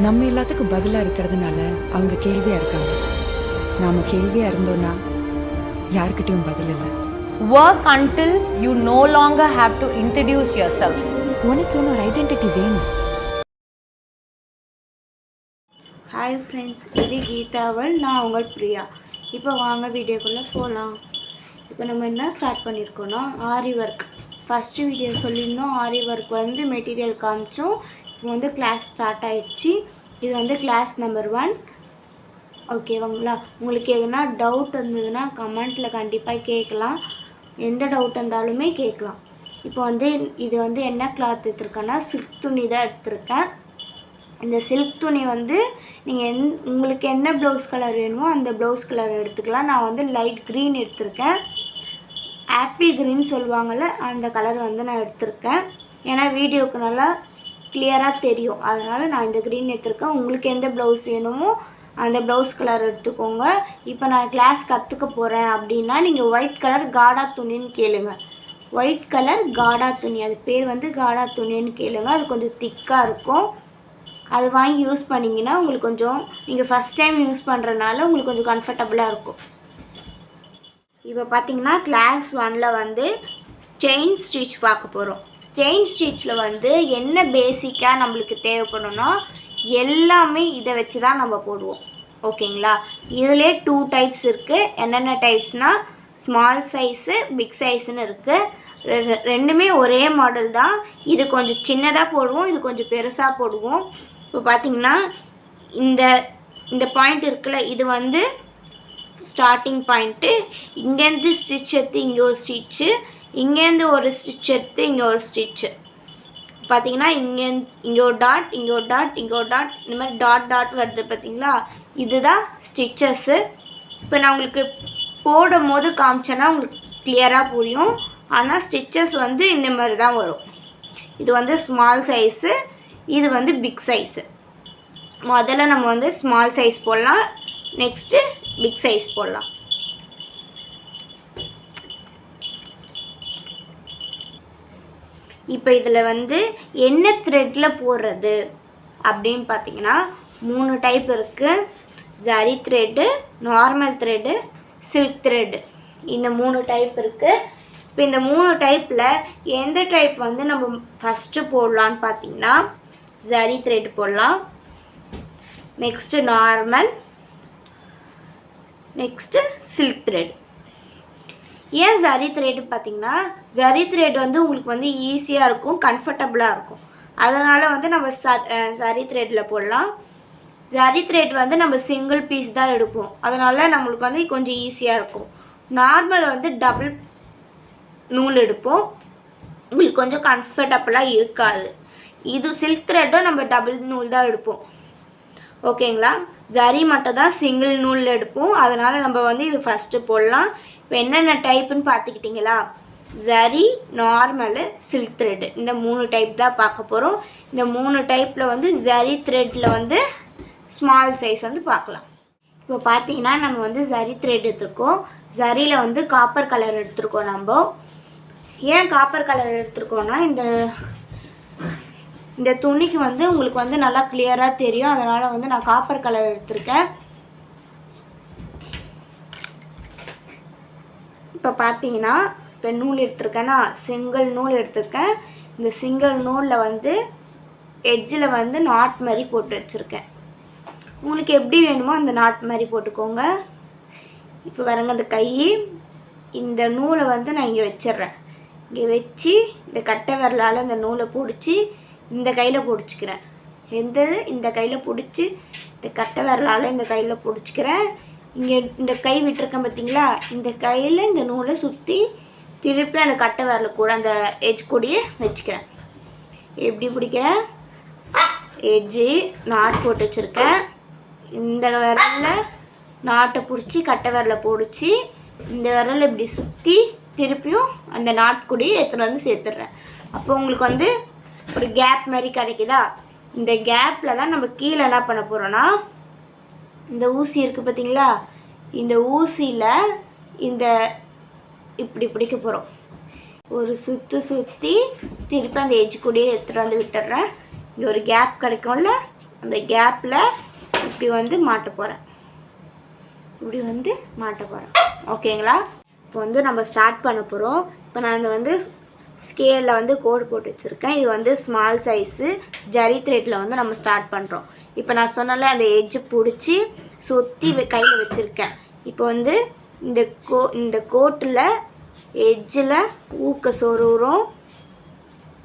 நம்ம எல்லாத்துக்கும் பதிலா இருக்கிறதுனால அவங்க கேள்வியா இருக்காங்க. நாம கேள்வியா இருந்தோம்னா யார்கிட்டயும் பதில் இல்லை. Work until you no longer have to introduce yourself. உனக்கு ஒரு ஐடென்டிட்டி வேணும். ஹாய் ஃப்ரெண்ட்ஸ், இது கீதாவல், நான் உங்கள் பிரியா. இப்போ வாங்க வீடியோக்குள்ளே போகலாம். இப்போ நம்ம என்ன ஸ்டார்ட் பண்ணியிருக்கோன்னா ஆரி ஒர்க். ஃபஸ்ட்டு வீடியோ சொல்லியிருந்தோம், ஆரி ஒர்க் வந்து மெட்டீரியல் காமிச்சோம். இப்போ வந்து கிளாஸ் ஸ்டார்ட் ஆகிடுச்சு. இது வந்து கிளாஸ் நம்பர் 1. ஓகேவாங்களா? உங்களுக்கு எதுனா டவுட் இருந்ததுன்னா கமெண்ட்டில் கண்டிப்பாக கேட்கலாம். எந்த டவுட் இருந்தாலுமே கேட்கலாம். இப்போ வந்து இது வந்து என்ன கிளாத் எடுத்துருக்கேன்னா சில்க் துணி தான் எடுத்திருக்கேன். இந்த சில்க் துணி வந்து நீங்கள் உங்களுக்கு என்ன ப்ளவுஸ் கலர் வேணுமோ அந்த ப்ளவுஸ் கலர் எடுத்துக்கலாம். நான் வந்து லைட் க்ரீன் எடுத்திருக்கேன். ஆப்பிள் க்ரீன் சொல்லுவாங்கள்ல, அந்த கலர் வந்து நான் எடுத்திருக்கேன். ஏன்னா வீடியோவுக்கு நல்லா கிளியராக தெரியும், அதனால் நான் இந்த க்ரீன் எடுத்திருக்கேன். உங்களுக்கு எந்த ப்ளவுஸ் வேணுமோ அந்த ப்ளவுஸ் கலர் எடுத்துக்கோங்க. இப்போ நான் கிளாஸ் கற்றுக்க போகிறேன் அப்படின்னா நீங்கள் ஒயிட் கலர் காடா துணின்னு கேளுங்க. ஒயிட் கலர் காடா துணி, அது பேர் வந்து காடா துணின்னு கேளுங்க. அது கொஞ்சம் திக்காக இருக்கும். அது வாங்கி யூஸ் பண்ணிங்கன்னா உங்களுக்கு கொஞ்சம், நீங்கள் ஃபஸ்ட் டைம் யூஸ் பண்ணுறதுனால உங்களுக்கு கொஞ்சம் கம்ஃபர்டபுளாக இருக்கும். இப்போ பார்த்தீங்கன்னா கிளாஸ் 1ல் வந்து செயின் ஸ்டிச் பார்க்க போகிறோம். செயின் ஸ்டிச்சில் வந்து என்ன பேசிக்காக நம்மளுக்கு தேவைப்படும்னா எல்லாமே இதை வச்சு தான் நம்ம போடுவோம். ஓகேங்களா? இதிலே 2 டைப்ஸ் இருக்குது. என்னென்ன டைப்ஸ்னால் ஸ்மால் சைஸு, பிக் சைஸுன்னு இருக்குது. ரெண்டுமே ஒரே மாடல் தான். இது கொஞ்சம் சின்னதாக போடுவோம், இது கொஞ்சம் பெருசாக போடுவோம். இப்போ பார்த்திங்கன்னா இந்த பாயிண்ட் இருக்குல்ல, இது வந்து ஸ்டார்டிங் பாயிண்ட்டு. இங்கேருந்து ஸ்டிச் எடுத்து இங்கே ஒரு ஸ்டிச்சு, இங்கேருந்து ஒரு ஸ்டிச் எடுத்து இங்கே ஒரு ஸ்டிச்சு. பார்த்திங்கன்னா இங்கே ஒரு டாட், இங்கே ஒரு டாட், இங்கே ஒரு டாட், இந்த மாதிரி டாட் வருது பார்த்திங்களா? இதுதான் ஸ்டிச்சஸ்ஸு. இப்போ நான் உங்களுக்கு போடும் போது காமிச்சேன்னா உங்களுக்கு கிளியராக புரியும். ஆனால் ஸ்டிச்சஸ் வந்து இந்த மாதிரி தான் வரும். இது வந்து ஸ்மால் சைஸு, இது வந்து பிக் சைஸு. முதல்ல நம்ம வந்து ஸ்மால் சைஸ் போடலாம், நெக்ஸ்ட்டு பிக் சைஸ் போடலாம். இப்போ இதில் வந்து என்ன த்ரெட்டில் போடுறது அப்படின்னு பார்த்தீங்கன்னா 3 டைப் இருக்குது. Zari thread, normal thread, silk thread, இந்த 3 டைப் இருக்குது. இப்போ இந்த 3 டைப்பில் எந்த டைப் வந்து நம்ம ஃபஸ்ட்டு போடலான்னு பார்த்தீங்கன்னா ஜரி த்ரெட் போடலாம், next normal, next silk thread. ஏன் ஜரி த்ரெட் பார்த்தீங்கன்னா ஜரி த்ரெட் வந்து உங்களுக்கு வந்து ஈஸியாக இருக்கும், கம்ஃபர்டபுளாக இருக்கும். அதனால் வந்து நம்ம ஜரி த்ரெட்டில் போடலாம். ஜரி த்ரெட் வந்து நம்ம சிங்கிள் பீஸ் தான் எடுப்போம், அதனால் நம்மளுக்கு வந்து கொஞ்சம் ஈஸியாக இருக்கும். நார்மல் வந்து டபுள் நூல் எடுப்போம், உங்களுக்கு கொஞ்சம் கம்ஃபர்டபுளாக இருக்காது. இது சில்க் த்ரெட்டும் நம்ம டபுள் நூல் தான் எடுப்போம். ஓகேங்களா? ஜரி மட்டும் தான் சிங்கிள் நூல் எடுப்போம், அதனால் நம்ம வந்து இது ஃபஸ்ட்டு போடலாம். இப்போ என்னென்ன டைப்புன்னு பார்த்துக்கிட்டிங்களா? ஜரி, நார்மலு, சில்க் த்ரெட்டு, இந்த 3 டைப் தான் பார்க்க போகிறோம். இந்த 3 டைப்பில் வந்து ஜரி த்ரெட்டில் வந்து ஸ்மால் சைஸ் வந்து பார்க்கலாம். இப்போ பார்த்தீங்கன்னா நம்ம வந்து ஜரி த்ரெட் எடுத்துருக்கோம். ஜரியில் வந்து காப்பர் கலர் எடுத்துருக்கோம். நம்ம ஏன் காப்பர் கலர் எடுத்துருக்கோன்னா இந்த துணிக்கு வந்து உங்களுக்கு வந்து நல்லா கிளியராக தெரியும், அதனால் வந்து நான் காப்பர் கலர் எடுத்திருக்கேன். இப்போ பார்த்தீங்கன்னா இப்போ நூல் எடுத்திருக்கேன்னா சிங்கிள் நூல் எடுத்திருக்கேன். இந்த சிங்கிள் நூலில் வந்து எட்ஜில் வந்து நாட் மாதிரி போட்டு வச்சுருக்கேன். உங்களுக்கு எப்படி வேணுமோ அந்த நாட் மாதிரி போட்டுக்கோங்க. இப்போ வரங்க அந்த கை, இந்த நூலை வந்து நான் இங்கே வச்சிட்றேன். இங்கே வச்சு இந்த கட்டை விரலால் இந்த நூலை பிடிச்சி இந்த கையில் பிடிச்சிக்கிறேன். இந்த கையில் பிடிச்சி இந்த கட்டை விரலால் இந்த கையில் பிடிச்சிக்கிறேன். இங்கே இந்த கை விட்டுருக்கேன் பார்த்தீங்களா? இந்த கையில் இந்த நூலை சுற்றி திருப்பி அந்த கட்டை விரல கூட அந்த எட்ஜ் கூடயே வச்சுக்கிறேன். எப்படி பிடிக்கிறேன்? எட்ஜு நாட் போட்டு வச்சுருக்கேன். இந்த விரலில் நாட்டை பிடிச்சி கட்டை விரலை பிடிச்சி இந்த விரலை இப்படி சுற்றி திருப்பியும் அந்த நாட்கூடியை எடுத்துகிட்டு வந்து சேர்த்துடுறேன். அப்போ உங்களுக்கு வந்து ஒரு கேப் மாதிரி கிடைக்குதா? இந்த கேப்பில் தான் நம்ம கீழே என்ன பண்ண போகிறோன்னா இந்த ஊசி இருக்குது பார்த்தீங்களா? இந்த ஊசியில் இந்த இப்படி பிடிக்க போகிறோம். ஒரு சுற்றி திருப்பி அந்த எட்ஜ் கூடயே எடுத்துகிட்டு வந்து விட்டுடுறேன். இங்கே ஒரு கேப் கிடைக்கும்ல, அந்த கேப்பில் இப்படி வந்து மாட்ட போகிறேன். இப்படி வந்து மாட்ட போகிறேன். ஓகேங்களா? இப்போ வந்து நம்ம ஸ்டார்ட் பண்ண போகிறோம். இப்போ நான் வந்து ஸ்கேலில் வந்து கோடு போட்டு வச்சுருக்கேன். இது வந்து ஸ்மால் சைஸு ஜரி த்ரெட்டில் வந்து நம்ம ஸ்டார்ட் பண்ணுறோம். இப்போ நான் சொன்னால அந்த எட்ஜு பிடிச்சி சுற்றி கையில் வச்சுருக்கேன். இப்போ வந்து இந்த கோட்டில் எட்ஜில் ஊக்க சொருகிறோம்.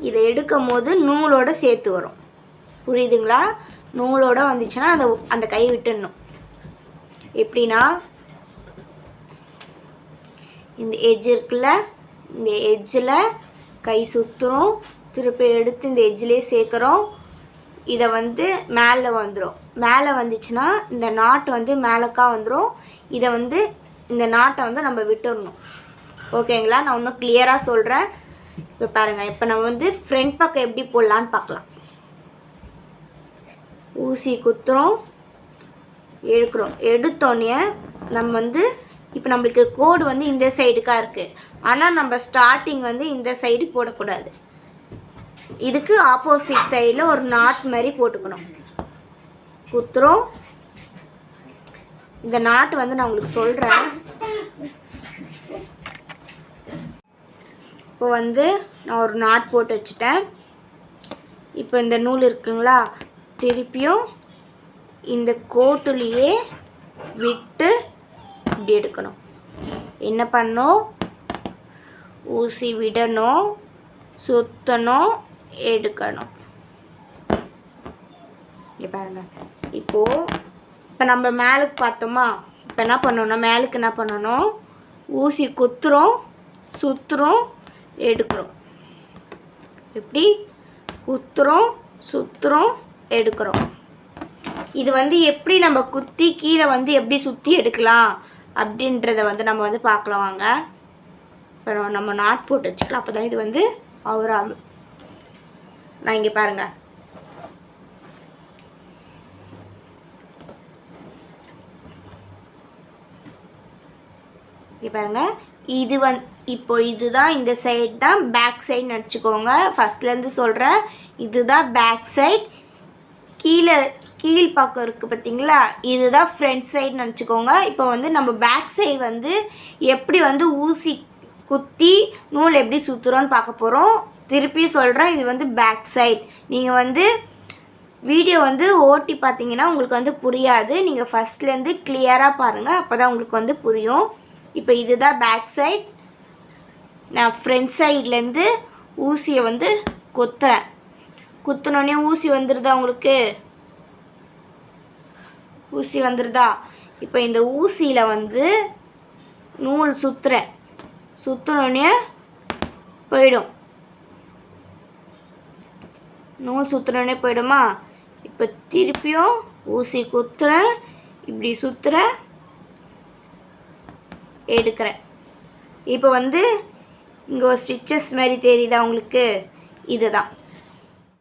இதை எடுக்கும் போது நூலோடு சேர்த்து வரும். புரியுதுங்களா? நூலோடு வந்துச்சுன்னா அந்த கை விட்டுடணும். எப்படின்னா இந்த எட்ஜ் இருக்குல்ல, இந்த எட்ஜில் கை சுற்றுறோம், திருப்பி எடுத்து இந்த எட்ஜிலே சேர்க்குறோம். இதை வந்து மேலே வந்துடும். மேலே வந்துச்சுன்னா இந்த நாட்டு வந்து மேலக்கா வந்துடும். இதை வந்து இந்த நாட்டை வந்து நம்ம விட்டுடணும். ஓகேங்களா? நான் இன்னும் கிளியராக சொல்கிறேன். இப்போ பாருங்கள், இப்போ நம்ம வந்து ஃப்ரண்ட் பக்கம் எப்படி போடலான்னு பார்க்கலாம். ஊசி குத்துறோம், எடுக்கிறோம். எடுத்தோடனே நம்ம வந்து இப்போ நம்மளுக்கு கோடு வந்து இந்த சைடுக்காக இருக்குது. ஆனால் நம்ம ஸ்டார்டிங் வந்து இந்த சைடு போடக்கூடாது. இதுக்கு ஆப்போசிட் சைடில் ஒரு நாட் மாதிரி போட்டுக்கணும். குத்துறோம். இந்த நாட்டு வந்து நான் உங்களுக்கு சொல்கிறேன். இப்போ வந்து நான் ஒரு நாட் போட்டு வச்சுட்டேன். இப்போ இந்த நூல் இருக்குங்களா, திருப்பியும் இந்த கோட்டுலேயே விட்டு இப்படி எடுக்கணும். என்ன பண்ணணும்? ஊசி விடணும், சுற்றணும், எடுக்கணும். இங்கே பாருங்கள். இப்போ நம்ம மேலுக்கு பார்த்தோமா, இப்போ என்ன பண்ணணும்னா மேலுக்கு என்ன பண்ணணும்? ஊசி குத்துறோம், சுற்றுறோம், எடுக்கிறோம். எப்படி? குத்துறோம், சுற்றுறோம், எடுக்கிறோம். இது வந்து எப்படி நம்ம குத்தி கீழே வந்து எப்படி சுற்றி எடுக்கலாம் அப்படின்றத வந்து நம்ம வந்து பார்க்கலாம் வாங்க. இப்போ நம்ம நாட் போட்டு வச்சுக்கலாம். அப்போ தான் இது வந்து அவராகும். நான் இங்கே பாருங்கள், இங்கே பாருங்கள். இது இப்போ இதுதான் இந்த சைடு தான் பேக் சைடு நினச்சிக்கோங்க. ஃபஸ்ட்லேருந்து சொல்கிறேன். இதுதான் பேக் சைட். கீழ் பக்கம் இருக்குது பார்த்தீங்களா, இதுதான் ஃப்ரண்ட் சைடு நினச்சிக்கோங்க. இப்போ வந்து நம்ம பேக் சைடு வந்து எப்படி வந்து ஊசி குத்தி நூல் எப்படி சுற்றுறோன்னு பார்க்க போகிறோம். திருப்பி சொல்கிறேன், இது வந்து பேக் சைட். நீங்கள் வந்து வீடியோ வந்து ஓட்டி பார்த்தீங்கன்னா உங்களுக்கு வந்து புரியாது. நீங்கள் ஃபஸ்ட்லேருந்து கிளியராக பாருங்கள், அப்போ தான் உங்களுக்கு வந்து புரியும். இப்போ இதுதான் பேக் சைட். நான் ஃப்ரண்ட் சைட்லேருந்து ஊசியை வந்து குத்துறேன். குத்துனோடனே ஊசி வந்துடுதா உங்களுக்கு? ஊசி வந்துடுதா? இப்போ இந்த ஊசியில் வந்து நூல் சுற்றுறேன். சுற்றினோடனே போயிடும். நூல் சுற்றினோடனே போயிடுமா? இப்போ திருப்பியும் ஊசி குத்துறேன், இப்படி சுற்றுறேன், எடுக்கிறேன். இப்போ வந்து இங்கே ஒரு ஸ்டிச்சஸ் மாதிரி தெரியுதா உங்களுக்கு? இதுதான்.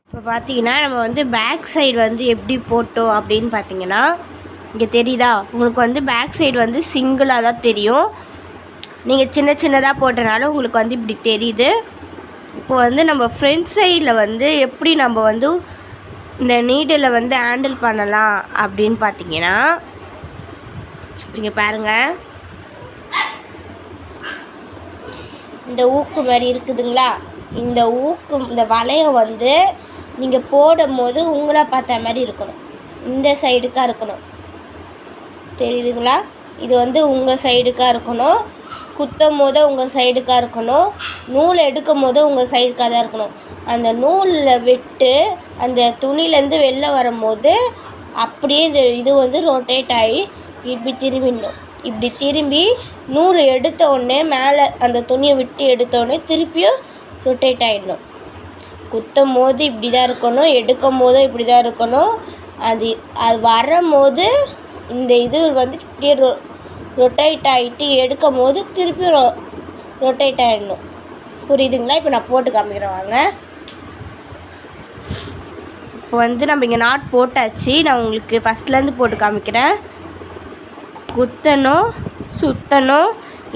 இப்போ பார்த்தீங்கன்னா நம்ம வந்து பேக் சைடு வந்து எப்படி போட்டோம் அப்படின்னு பார்த்தீங்கன்னா, இங்கே தெரியுதா உங்களுக்கு? வந்து பேக் சைடு வந்து சிங்கிளாக தான் தெரியும். நீங்கள் சின்ன சின்னதாக போட்டனால உங்களுக்கு வந்து இப்படி தெரியுது. இப்போ வந்து நம்ம ஃப்ரண்ட் சைடில் வந்து எப்படி நம்ம வந்து இந்த நீடில் வந்து ஹேண்டில் பண்ணலாம் அப்படின்னு பார்த்தீங்கன்னா, இங்கே பாருங்கள், இந்த ஊக்கு மாதிரி இருக்குதுங்களா, இந்த ஊக்கு இந்த வளையம் வந்து நீங்கள் போடும் போது உங்களை பார்த்த மாதிரி இருக்கணும். இந்த சைடுக்காக இருக்கணும். தெரியுதுங்களா? இது வந்து உங்கள் சைடுக்காக இருக்கணும். குத்தும் போது உங்கள் சைடுக்காக இருக்கணும். நூல் எடுக்கும் போது உங்கள் சைடுக்காக தான் இருக்கணும். அந்த நூலில் விட்டு அந்த துணிலேருந்து வெளில வரும்போது அப்படியே இது வந்து ரொட்டேட் ஆகி இப்படி திரும்பிடணும். இப்படி திரும்பி நூல் எடுத்த உடனே மேலே அந்த துணியை விட்டு எடுத்தோடனே திருப்பியும் ரொட்டேட் ஆகிடணும். குத்தும் போது இப்படி தான் இருக்கணும், எடுக்கும் போதும் இப்படி தான் இருக்கணும். அது வரும்போது இந்த இது வந்து இப்படியே ரொட்டேட் ஆகிட்டு எடுக்கும் போது திருப்பியும் ரொட்டேட் ஆகிடணும். புரியுதுங்களா? இப்போ நான் போட்டு காமிக்கிறேன் வாங்க. இப்போ வந்து நம்ம இங்கே நாட் போட்டாச்சு. நான் உங்களுக்கு ஃபஸ்ட்லேருந்து போட்டு காமிக்கிறேன். குத்தணும், சுற்றணும்,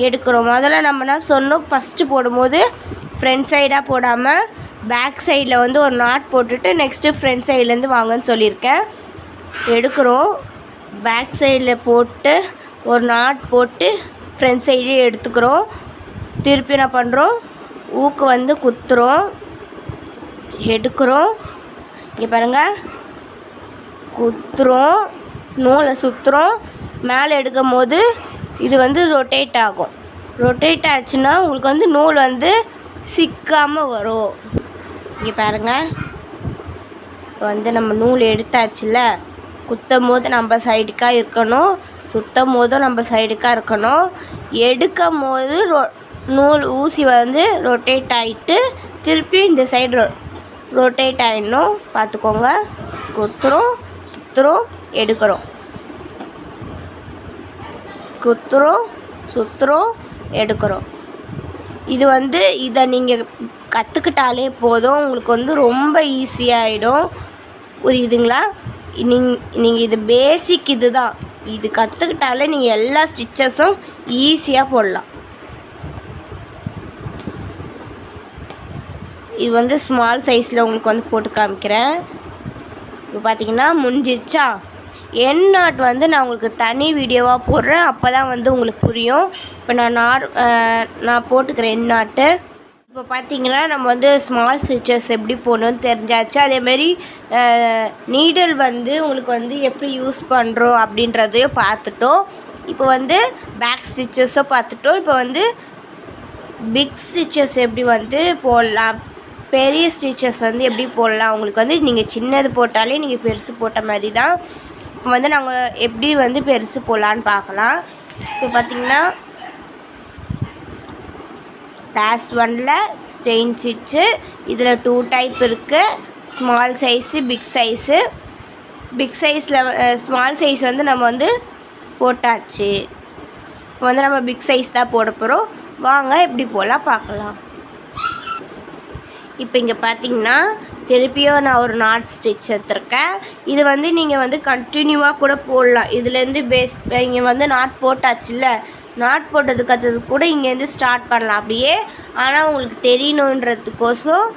எடுக்கிறோம். முதல்ல நம்ம என்ன சொன்னோம், ஃபஸ்ட்டு போடும்போது ஃப்ரண்ட் சைடாக போடாமல் பேக் சைடில் வந்து ஒரு நாட் போட்டுட்டு நெக்ஸ்ட்டு ஃப்ரண்ட் சைட்லேருந்து வாங்கன்னு சொல்லியிருக்கேன். எடுக்கிறோம், பேக் சைடில் போட்டு ஒரு நாட் போட்டு ஃப்ரண்ட் சைடே எடுத்துக்கிறோம். திருப்பி என்ன பண்ணுறோம், ஊக்கு வந்து குத்துறோம், எடுக்கிறோம். இங்கே பாருங்கள், குத்துறோம், நூலை சுற்றுறோம். மேலே எடுக்கும் போது இது வந்து ரொட்டேட் ஆகும். ரொட்டேட் ஆச்சுன்னா உங்களுக்கு வந்து நூல் வந்து சிக்காமல் வரும். இங்கே பாருங்கள், இப்போ வந்து நம்ம நூல் எடுத்தாச்சுல, குத்தும் போது நம்ம சைடுக்காக இருக்கணும், சுற்றும் போதும் நம்ம சைடுக்காக இருக்கணும். எடுக்கும் போது நூல் ஊசி வந்து ரொட்டேட் ஆகிட்டு திருப்பி இந்த சைடு ரொட்டேட் ஆகிடணும், பார்த்துக்கோங்க. குத்துறோம், சுற்றுறோம், எடுக்கிறோம், குத்துறோம், சுற்றுறோம், எடுக்கிறோம். இது வந்து இதை நீங்கள் கற்றுக்கிட்டாலே போதும், உங்களுக்கு வந்து ரொம்ப ஈஸியாகிடும். புரியுதுங்களா? நீங்கள் இது பேசிக் இது தான், இது கற்றுக்கிட்டாலே நீங்கள் எல்லா ஸ்டிச்சஸும் ஈஸியாக போடலாம். இது வந்து ஸ்மால் சைஸில் உங்களுக்கு வந்து போட்டு காமிக்கிறேன். இப்போ பார்த்தீங்கன்னா முடிஞ்சிச்சா. என் நாட் வந்து நான் உங்களுக்கு தனி வீடியோவாக போடுறேன், அப்போ தான் வந்து உங்களுக்கு புரியும். இப்போ நான் போட்டுக்கிறேன் என் நாட்டு. இப்போ பார்த்தீங்கன்னா நம்ம வந்து ஸ்மால் ஸ்டிச்சஸ் எப்படி போடணும்னு தெரிஞ்சாச்சு. அதேமாரி நீடல் வந்து உங்களுக்கு வந்து எப்படி யூஸ் பண்ணுறோம் அப்படின்றதையும் பார்த்துட்டோம். இப்போ வந்து பேக் ஸ்டிச்சஸும் பார்த்துட்டோம். இப்போ வந்து பிக் ஸ்டிச்சஸ் எப்படி வந்து போடலாம், பெரிய ஸ்டிச்சஸ் வந்து எப்படி போடலாம். உங்களுக்கு வந்து நீங்கள் சின்னது போட்டாலே நீங்கள் பெருசு போட்ட மாதிரி தான். இப்போ வந்து நாங்கள் எப்படி வந்து பெருசு போடலான்னு பார்க்கலாம். இப்போ பார்த்திங்கன்னா கிளாஸ் 1ல் செயின் ஸ்டிச்சு, இதில் 2 டைப் இருக்குது, small size, big size. Big சைஸில் ஸ்மால் சைஸ் வந்து நம்ம வந்து போட்டாச்சு. இப்போ வந்து நம்ம பிக் சைஸ் தான் போட போகிறோம். வாங்க எப்படி போடலாம் பார்க்கலாம். இப்போ இங்கே பார்த்தீங்கன்னா திருப்பியும் நான் ஒரு நாட் ஸ்டிச் எடுத்துருக்கேன். இது வந்து நீங்கள் வந்து கண்டினியூவாக கூட போடலாம். இதுலேருந்து இங்கே வந்து நாட் போட்டாச்சுல்ல, நாட் போட்டதுக்கு கூட இங்கேருந்து ஸ்டார்ட் பண்ணலாம் அப்படியே. ஆனால் உங்களுக்கு தெரியணுன்றதுக்கோசம்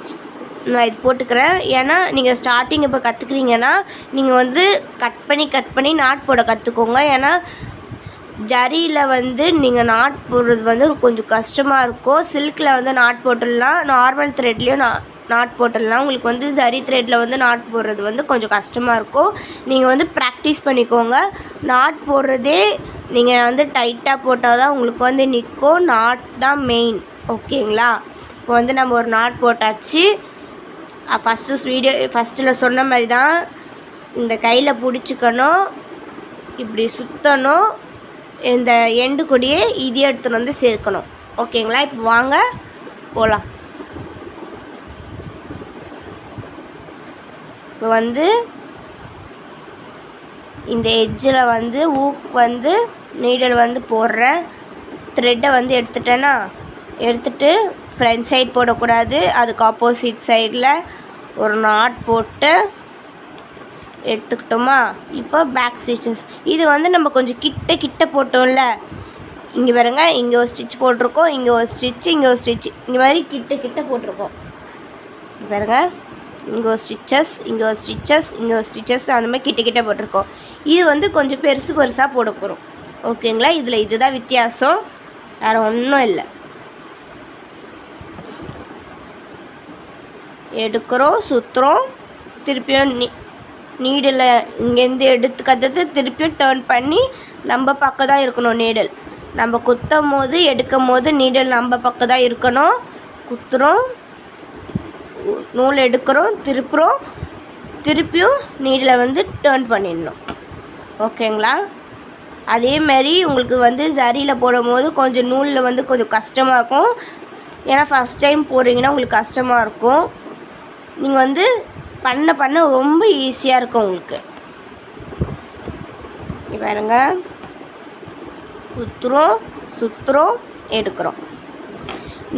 நான் இது போட்டுக்கிறேன். ஏன்னா நீங்கள் ஸ்டார்டிங் இப்போ கற்றுக்குறீங்கன்னா நீங்கள் வந்து கட் பண்ணி நாட் போட கற்றுக்கோங்க. ஏன்னா ஜரியில் வந்து நீங்கள் நாட் போடுறது வந்து கொஞ்சம் கஷ்டமாக இருக்கும். சில்கில் வந்து நாட் போட்டுடலாம், நார்மல் த்ரெட்லேயும் நாட் போட்டுடலாம். உங்களுக்கு வந்து ஜரி த்ரெட்டில் வந்து நாட் போடுறது வந்து கொஞ்சம் கஷ்டமாக இருக்கும். நீங்கள் வந்து ப்ராக்டிஸ் பண்ணிக்கோங்க. நாட் போடுறதே நீங்கள் வந்து டைட்டாக போட்டால் தான் உங்களுக்கு வந்து நிற்கும். நாட் தான் மெயின், ஓகேங்களா? இப்போ வந்து நம்ம ஒரு நாட் போட்டாச்சு. ஃபஸ்ட்டில் சொன்ன மாதிரி தான் இந்த கையில் பிடிச்சிக்கணும், இப்படி சுற்றணும், இந்த எண்டு கூடியே இது எடுத்துகிட்டு வந்து சேர்க்கணும், ஓகேங்களா? இப்போ வாங்க போகலாம். இப்போ வந்து இந்த எட்ஜில் வந்து ஊக்கு வந்து நீடல் வந்து போடுறேன். த்ரெட்டை வந்து எடுத்துகிட்டு ஃப்ரண்ட் சைட் போடக்கூடாது, அதுக்கு ஆப்போசிட் சைடில் ஒரு நாட் போட்டு எடுத்துக்கிட்டோமா. இப்போ பேக் ஸ்டிச்சஸ் இது வந்து நம்ம கொஞ்சம் கிட்ட போட்டோம்ல, இங்கே பாருங்க, இங்கே ஒரு ஸ்டிச் போட்டிருக்கோம், இங்கே ஒரு ஸ்டிச்சு, இங்கே ஒரு ஸ்டிச்சு, இங்கே மாதிரி கிட்ட போட்டிருக்கோம். இங்கே பாருங்க, இங்கே ஒரு ஸ்டிச்சஸ், இங்கே ஒரு ஸ்டிச்சஸ், இங்கே ஒரு ஸ்டிச்சஸ், அந்த மாதிரி கிட்ட போட்டிருக்கோம். இது வந்து கொஞ்சம் பெருசாக போட போகிறோம், ஓகேங்களா? இதில் இதுதான் வித்தியாசம், வேறு ஒன்றும் இல்லை. எடுக்கிறோம், சுற்றுறோம், திருப்பியும் நீடில் இங்கேருந்து எடுத்துக்கிறது, திருப்பியும் டேர்ன் பண்ணி நம்ம பக்கம் தான் இருக்கணும் நீடல். நம்ம குத்தும் போது எடுக்கும் போது நீடல் நம்ம பக்கம் தான் இருக்கணும். குத்துறோம், நூல் எடுக்கிறோம், திருப்பியும் நீடில் வந்து டேர்ன் பண்ணிடணும், ஓகேங்களா? அதேமாரி உங்களுக்கு வந்து சரியில் போடும்போது கொஞ்சம் நூலில் வந்து கொஞ்சம் கஷ்டமாக இருக்கும். ஏன்னா ஃபஸ்ட் டைம் போடுறீங்கன்னா உங்களுக்கு கஷ்டமாக இருக்கும். நீங்கள் வந்து பண்ண ரொம்ப ஈஸியாக இருக்கும் உங்களுக்கு. பாருங்க, குத்துறோம், சுற்றுறோம், எடுக்கிறோம்.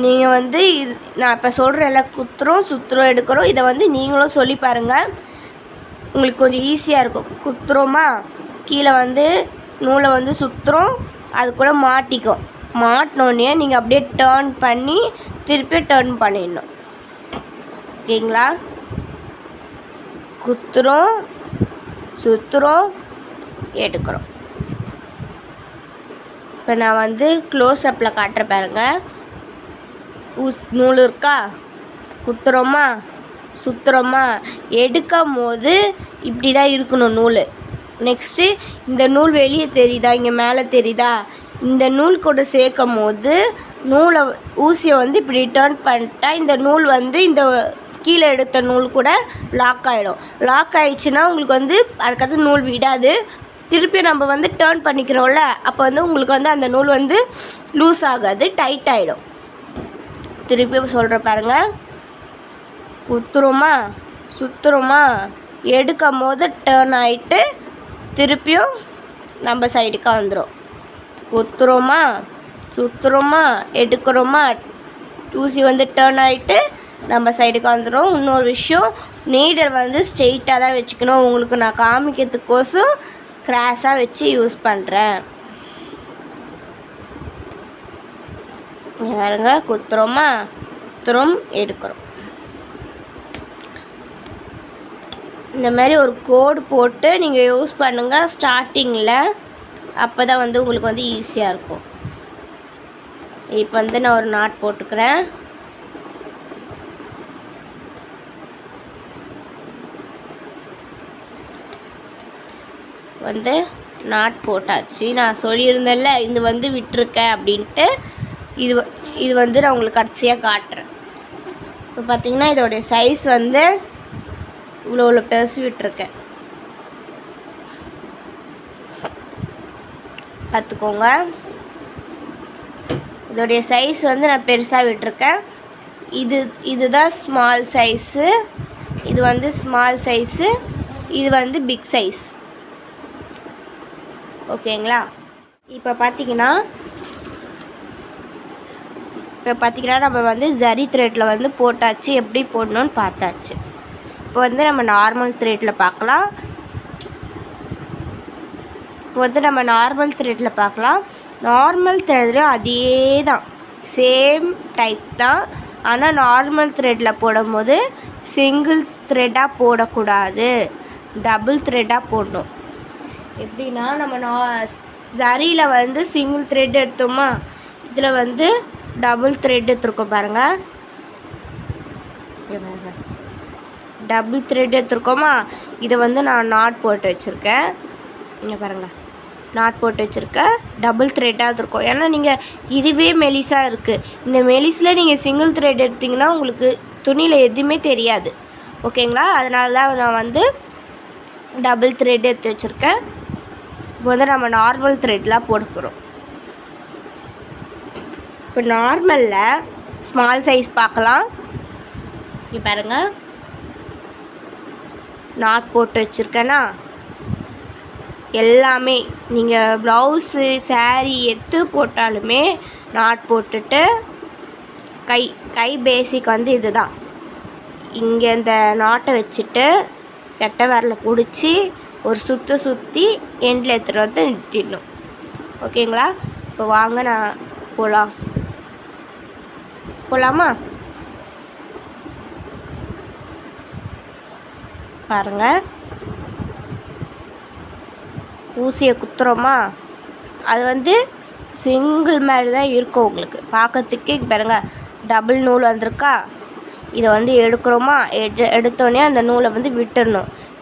நீங்கள் வந்து இது நான் இப்போ சொல்கிறேன்ல, குத்துறோம், சுற்றுறோம், எடுக்கிறோம், இதை வந்து நீங்களும் சொல்லி பாருங்கள், உங்களுக்கு கொஞ்சம் ஈஸியாக இருக்கும். குத்துறோமா, கீழே வந்து நூலை வந்து சுற்றுறோம், அதுக்குள்ளே மாட்டினோடனே நீங்கள் அப்படியே டேர்ன் பண்ணி திருப்பி டேர்ன் பண்ணிடணும், ஓகேங்களா? குத்துறோம், சுற்றுறோம், எடுக்கிறோம். இப்போ நான் வந்து க்ளோஸ்அப்பில் காட்டுற பாருங்க. நூல் இருக்கா, குத்துறோமா, சுற்றுறோமா, எடுக்கும் போது இப்படி தான் இருக்கணும் நூல். நெக்ஸ்ட்டு இந்த நூல் வெளியே தெரியுதா, இங்கே மேலே தெரியுதா, இந்த நூல் கூட சேர்க்கும் போது ஊசியை வந்து இப்படி டர்ன் பண்ணிட்டா இந்த நூல் வந்து இந்த கீழே எடுத்த நூல் கூட லாக் ஆகிடும். லாக் ஆகிடுச்சுன்னா உங்களுக்கு வந்து அதுக்கடுத்து நூல் விடாது. திருப்பி நம்ம வந்து டர்ன் பண்ணிக்கிறோம்ல, அப்போ வந்து உங்களுக்கு வந்து அந்த நூல் வந்து லூஸ் ஆகாது, டைட் ஆகிடும். திருப்பி சொல்கிற பாருங்கள். குத்துறோமா, சுற்றுறோமா, எடுக்கும் போது டர்ன் ஆகிட்டு திருப்பியும் நம்ம சைடுக்கு வந்துடும். குத்துறோமா, சுற்றுறோமா, எடுக்கிறோமா, ஊசி வந்து டர்ன் ஆகிட்டு நம்ம சைடுக்கு வந்துடும். இன்னொரு விஷயம், நீடல் வந்து ஸ்ட்ரெயிட்டாக தான் வச்சுக்கணும். உங்களுக்கு நான் காமிக்கிறதுக்கோசம் கிராஸாக வச்சு யூஸ் பண்ணுறேன். பாருங்க, குத்துறோமா, சுற்றுறோம், எடுக்கிறோம். இந்த மாதிரி ஒரு கோடு போட்டு நீங்கள் யூஸ் பண்ணுங்கள் ஸ்டார்டிங்கில். அப்போ தான் வந்து உங்களுக்கு வந்து ஈஸியாக இருக்கும். இப்போ வந்து நான் ஒரு நாட் போட்டுக்கிறேன். வந்து நாட் போட்டாச்சு. நான் சொல்லியிருந்தேன்ல இது வந்து விட்டுருக்கேன் அப்படின்ட்டு. இது வந்து நான் உங்களுக்கு கடைசியாக காட்டுறேன். இப்போ பார்த்தீங்கன்னா இதோடைய சைஸ் வந்து இவ்வளோ பெருசு விட்டுருக்கேன், பார்த்துக்கோங்க. இதோடைய சைஸ் வந்து நான் பெருசாக விட்டுருக்கேன். இதுதான் ஸ்மால் சைஸு, இது வந்து ஸ்மால் சைஸு, இது வந்து பிக் சைஸ். ஓகேங்களா? இப்போ பார்த்தீங்கன்னா நம்ம வந்து ஜரி த்ரெட்டில் வந்து போட்டாச்சு. எப்படி போடணுன்னு பார்த்தாச்சு. இப்போ வந்து நம்ம நார்மல் த்ரெட்டில் பார்க்கலாம். நார்மல் த்ரெட்டில் அதே தான், சேம் டைப் தான். ஆனால் நார்மல் த்ரெட்டில் போடும்போது சிங்கிள் த்ரெட்டாக போடக்கூடாது, டபுள் த்ரெட்டாக போடணும். எப்படின்னா நம்ம ஜரியில் வந்து சிங்கிள் த்ரெட் எடுத்தோமா, இதில் வந்து டபுள் த்ரெட் எடுத்துருக்கோம் பாருங்கள். டபுள் த்ரெட் எடுத்துருக்கோமா, இதை வந்து நான் நாட் போட்டு வச்சுருக்கேன். இங்கே பாருங்கள், நாட் போட்டு வச்சுருக்கேன். டபுள் த்ரெட்டாக எடுத்துருக்கோம். ஏன்னா நீங்கள் இதுவே மெலிசாக இருக்குது. இந்த மெலிஸில் நீங்கள் சிங்கிள் த்ரெட் எடுத்திங்கன்னா உங்களுக்கு துணியில் எதுவுமே தெரியாது. ஓகேங்களா? அதனால தான் நான் வந்து டபுள் த்ரெட் எடுத்து வச்சுருக்கேன். இப்போ வந்து நம்ம நார்மல் த்ரெட்லாம் போட போகிறோம். இப்போ நார்மலில் ஸ்மால் சைஸ் பார்க்கலாம். இங்கே பாருங்கள், நாட் போட்டு வச்சுருக்கேன்னா எல்லாமே நீங்கள் ப்ளவுஸு சாரீ எது போட்டாலுமே நாட் போட்டுட்டு கை பேசிக் வந்து இது தான். இங்கே இந்த நாட்டை வச்சுட்டு கெட்ட விரல பிடிச்சி ஒரு சுற்றி எண்டில் எடுத்துகிட்டு வந்து நிறுத்திடணும். ஓகேங்களா? இப்போ வாங்க நான் போகலாமா? பாருங்கள், ஊசியை குத்துறோமா, அது வந்து சிங்கிள் மாதிரி தான் இருக்கும் உங்களுக்கு பார்க்கறதுக்கே. பாருங்கள், டபுள் நூல் வந்திருக்கா. இதை வந்து எடுக்கிறோமா, எடுத்தோடனே அந்த நூலை வந்து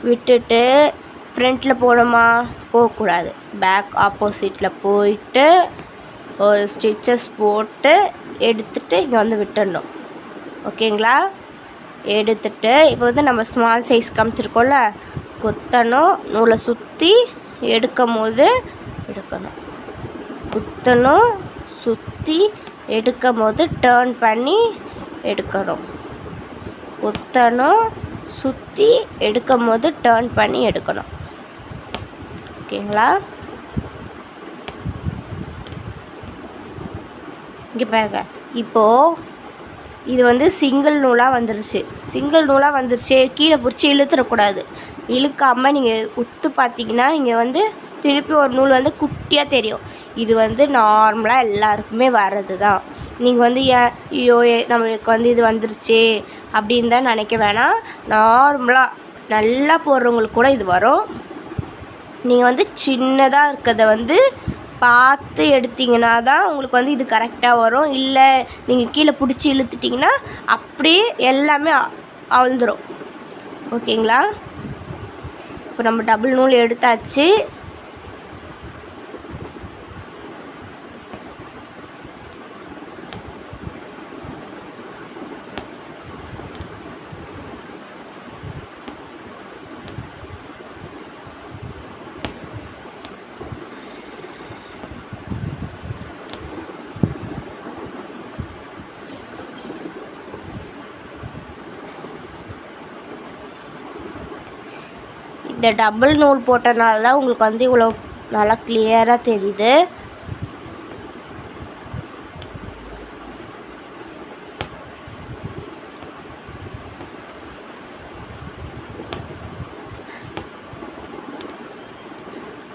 விட்டுட்டு ஃப்ரண்ட்டில் போகணுமா, போகக்கூடாது. பேக் ஆப்போசிட்டில் போயிட்டு ஒரு ஸ்டிச்சஸ் போட்டு எடுத்துகிட்டு இங்கே வந்து விட்டுடணும். ஓகேங்களா? எடுத்துட்டு இப்போ வந்து நம்ம ஸ்மால் சைஸ் காமிச்சிருக்கோம்ல, குத்தணும், நூலை சுற்றி எடுக்கும் போது குத்தணும், சுற்றி எடுக்கும் போது டர்ன் பண்ணி எடுக்கணும். குத்தணும், சுற்றி எடுக்கும் போது டர்ன் பண்ணி எடுக்கணும். ஓகேங்களா? இங்கே பாருங்க, இப்போது இது வந்து சிங்கிள் நூலாக வந்துருச்சு. கீழே பிடிச்சி இழுத்துடக்கூடாது. இழுக்காமல் நீங்கள் உத்து பார்த்தீங்கன்னா இங்கே வந்து திருப்பி ஒரு நூல் வந்து குட்டியாக தெரியும். இது வந்து நார்மலாக எல்லாருக்குமே வர்றது தான். நீங்கள் வந்து ஐயோ நம்மளுக்கு வந்து இது வந்துருச்சு அப்படின்னு தான் நினைக்க வேணாம். நார்மலாக நல்லா போடுறவங்களுக்கு கூட இது வரும். நீங்கள் வந்து சின்னதாக இருக்கிறத வந்து பார்த்து எடுத்திங்கன்னா தான் உங்களுக்கு வந்து இது கரெக்டாக வரும். இல்லை நீங்கள் கீழே பிடிச்சி இழுத்துட்டிங்கன்னா அப்படியே எல்லாமே அவிழ்ந்துடும். ஓகேங்களா? இப்போ நம்ம டபுள் நூல் எடுத்தாச்சு. இந்த டபுள் நூல் போட்டனால தான் உங்களுக்கு வந்து இவ்வளோ நல்லா கிளியராக தெரியுது.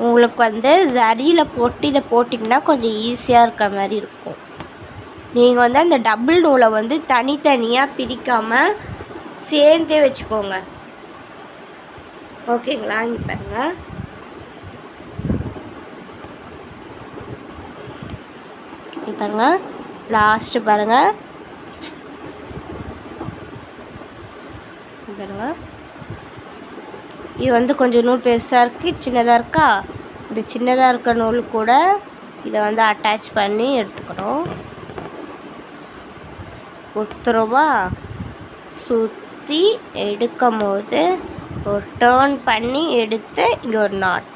உங்களுக்கு வந்து ஜரியில் போட்டு இதை போட்டிங்கன்னா கொஞ்சம் ஈஸியாக இருக்க மாதிரி இருக்கும். நீங்கள் வந்து அந்த டபுள் நூலை வந்து தனித்தனியாக பிரிக்காமல் சேர்ந்தே வச்சுக்கோங்க. ஓகேங்களா? இங்கே பாருங்கள். இங்கே பாருங்கள், லாஸ்ட்டு பாருங்கள். பாருங்கள், இது வந்து கொஞ்சம் நூல் பெருசாக இருக்குது, சின்னதாக இருக்கா? இந்த சின்னதாக இருக்க நூல் கூட இதை வந்து அட்டாச் பண்ணி எடுத்துக்கணும். குத்துருவா சுற்றி எடுக்கும் போது ஒரு டர்ன் பண்ணி எடுத்து இங்கே ஒரு நாட்.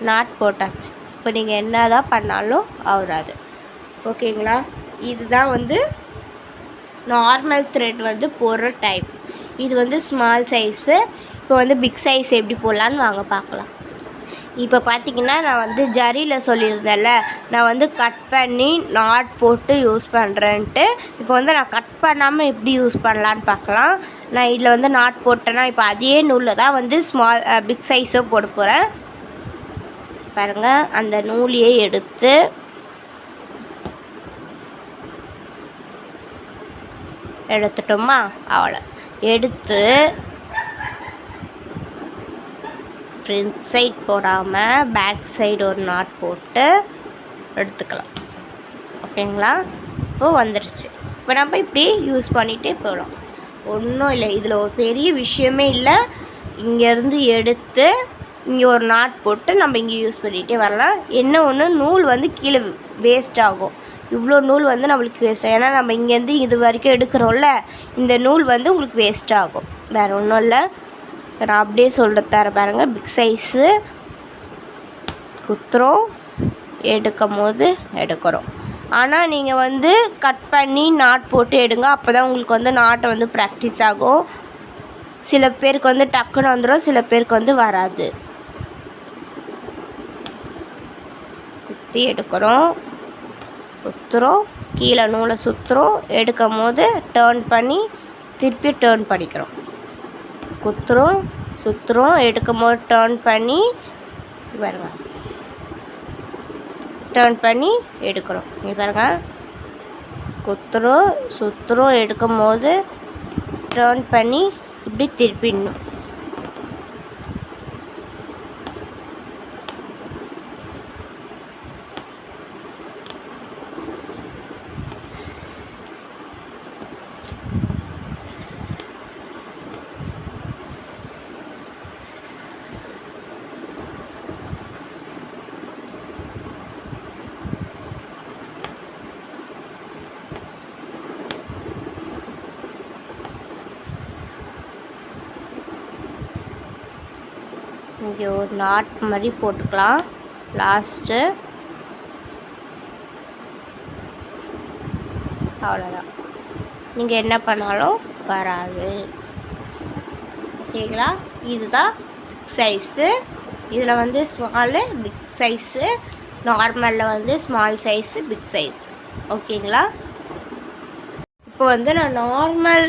நாட் போட்டாச்சு. இப்போ நீங்கள் என்ன தான் பண்ணாலும் ஆகாது. ஓகேங்களா? இதுதான் வந்து நார்மல் த்ரெட் வந்து போடுற டைப். இது வந்து ஸ்மால் சைஸு. இப்போ வந்து பிக் சைஸ் எப்படி போடலான்னு வாங்க பார்க்கலாம். இப்போ பார்த்திங்கன்னா நான் வந்து ஜரியில் சொல்லியிருந்தேன்ல, நான் வந்து கட் பண்ணி நாட் போட்டு யூஸ் பண்ணுறேன்ட்டு. இப்போ வந்து நான் கட் பண்ணாமல் எப்படி யூஸ் பண்ணலான்னு பார்க்கலாம். நான் இதில் வந்து நாட் போட்டேன்னா இப்போ அதே நூலில் தான் வந்து பிக் சைஸும் போட போகிறேன். பாருங்கள், அந்த நூலையே எடுத்துட்டோமா? அவ்வளோ எடுத்து ஃப்ரண்ட் சைட் போடாமல் பேக் சைடு ஒரு நாட் போட்டு எடுத்துக்கலாம். ஓகேங்களா? இப்போது வந்துடுச்சு. இப்போ நம்ம இப்படி யூஸ் பண்ணிகிட்டே போகலாம். ஒன்றும் இல்லை, இதில் ஒரு பெரிய விஷயமே இல்லை. இங்கேருந்து எடுத்து இங்கே ஒரு நாட் போட்டு நம்ம இங்கே யூஸ் பண்ணிகிட்டே வரலாம். என்ன ஒன்று, நூல் வந்து கீழே வேஸ்ட் ஆகும். இவ்வளோ நூல் வந்து நம்மளுக்கு வேஸ்ட் ஆகும். ஏன்னா நம்ம இங்கேருந்து இது வரைக்கும் எடுக்கிறோம்ல, இந்த நூல் வந்து உங்களுக்கு வேஸ்ட் ஆகும். வேறு ஒன்றும் இல்லை. இப்போ நான் அப்படியே தர பாருங்கள். பிக் சைஸு குத்துறோம், எடுக்கும் போது எடுக்கிறோம். ஆனால் நீங்கள் வந்து கட் பண்ணி நாட் போட்டு எடுங்க. அப்போ தான் உங்களுக்கு வந்து நாட்டை வந்து ப்ராக்டிஸ் ஆகும். சில பேருக்கு வந்து டக்குன்னு வந்துடும், சில பேருக்கு வந்து வராது. குத்தி எடுக்கிறோம், குத்துறோம், கீழே நூலை சுற்றுறோம், எடுக்கும் போது டேர்ன் பண்ணி திருப்பி டேர்ன் பண்ணிக்கிறோம். குத்துறோம், சுற்றுறோம், எடுக்கும் போது டேர்ன் பண்ணி பாருங்க, டேர்ன் பண்ணி எடுக்கிறோம். இங்கே பாருங்கள், குத்துறோம், சுற்றுறோம், எடுக்கும் போது டேர்ன் பண்ணி இப்படி திருப்பிடணும். இங்கே ஒரு நாட் மாதிரி போட்டுக்கலாம் லாஸ்ட்டு. அவ்வளோதான், நீங்கள் என்ன பண்ணாலும் வராது. ஓகேங்களா? இதுதான் பிக் சைஸு. இதில் வந்து ஸ்மாலு, பிக் சைஸு, நார்மலில் வந்து ஸ்மால் சைஸு, பிக் சைஸு. ஓகேங்களா? இப்போ வந்து நான் நார்மல்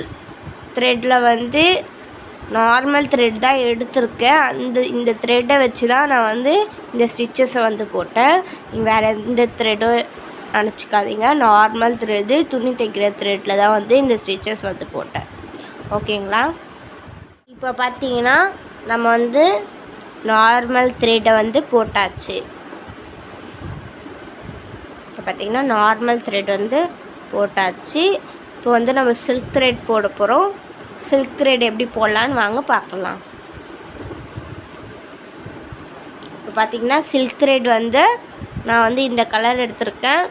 த்ரெட் தான் எடுத்திருக்கேன். இந்த த்ரெட்டை வச்சு தான் நான் வந்து இந்த ஸ்டிச்சஸை வந்து போட்டேன். வேறு எந்த த்ரெட்டும் நினச்சிக்காதீங்க. நார்மல் த்ரெட்டு, துணி தைக்கிற த்ரெட்டில் தான் வந்து இந்த ஸ்டிச்சஸ் வந்து போட்டேன். ஓகேங்களா? இப்போ பார்த்தீங்கன்னா நம்ம வந்து நார்மல் த்ரெட்டை வந்து போட்டாச்சு. இப்போ பார்த்திங்கன்னா நார்மல் த்ரெட் வந்து போட்டாச்சு. இப்போ வந்து நம்ம சில்க் த்ரெட் போட போகிறோம். சில்க் த்ரெட் எப்படி போடலான்னு வாங்க பார்க்கலாம். இப்போ பார்த்திங்கன்னா சில்க் த்ரெட் வந்து நான் வந்து இந்த கலர் எடுத்திருக்கேன்.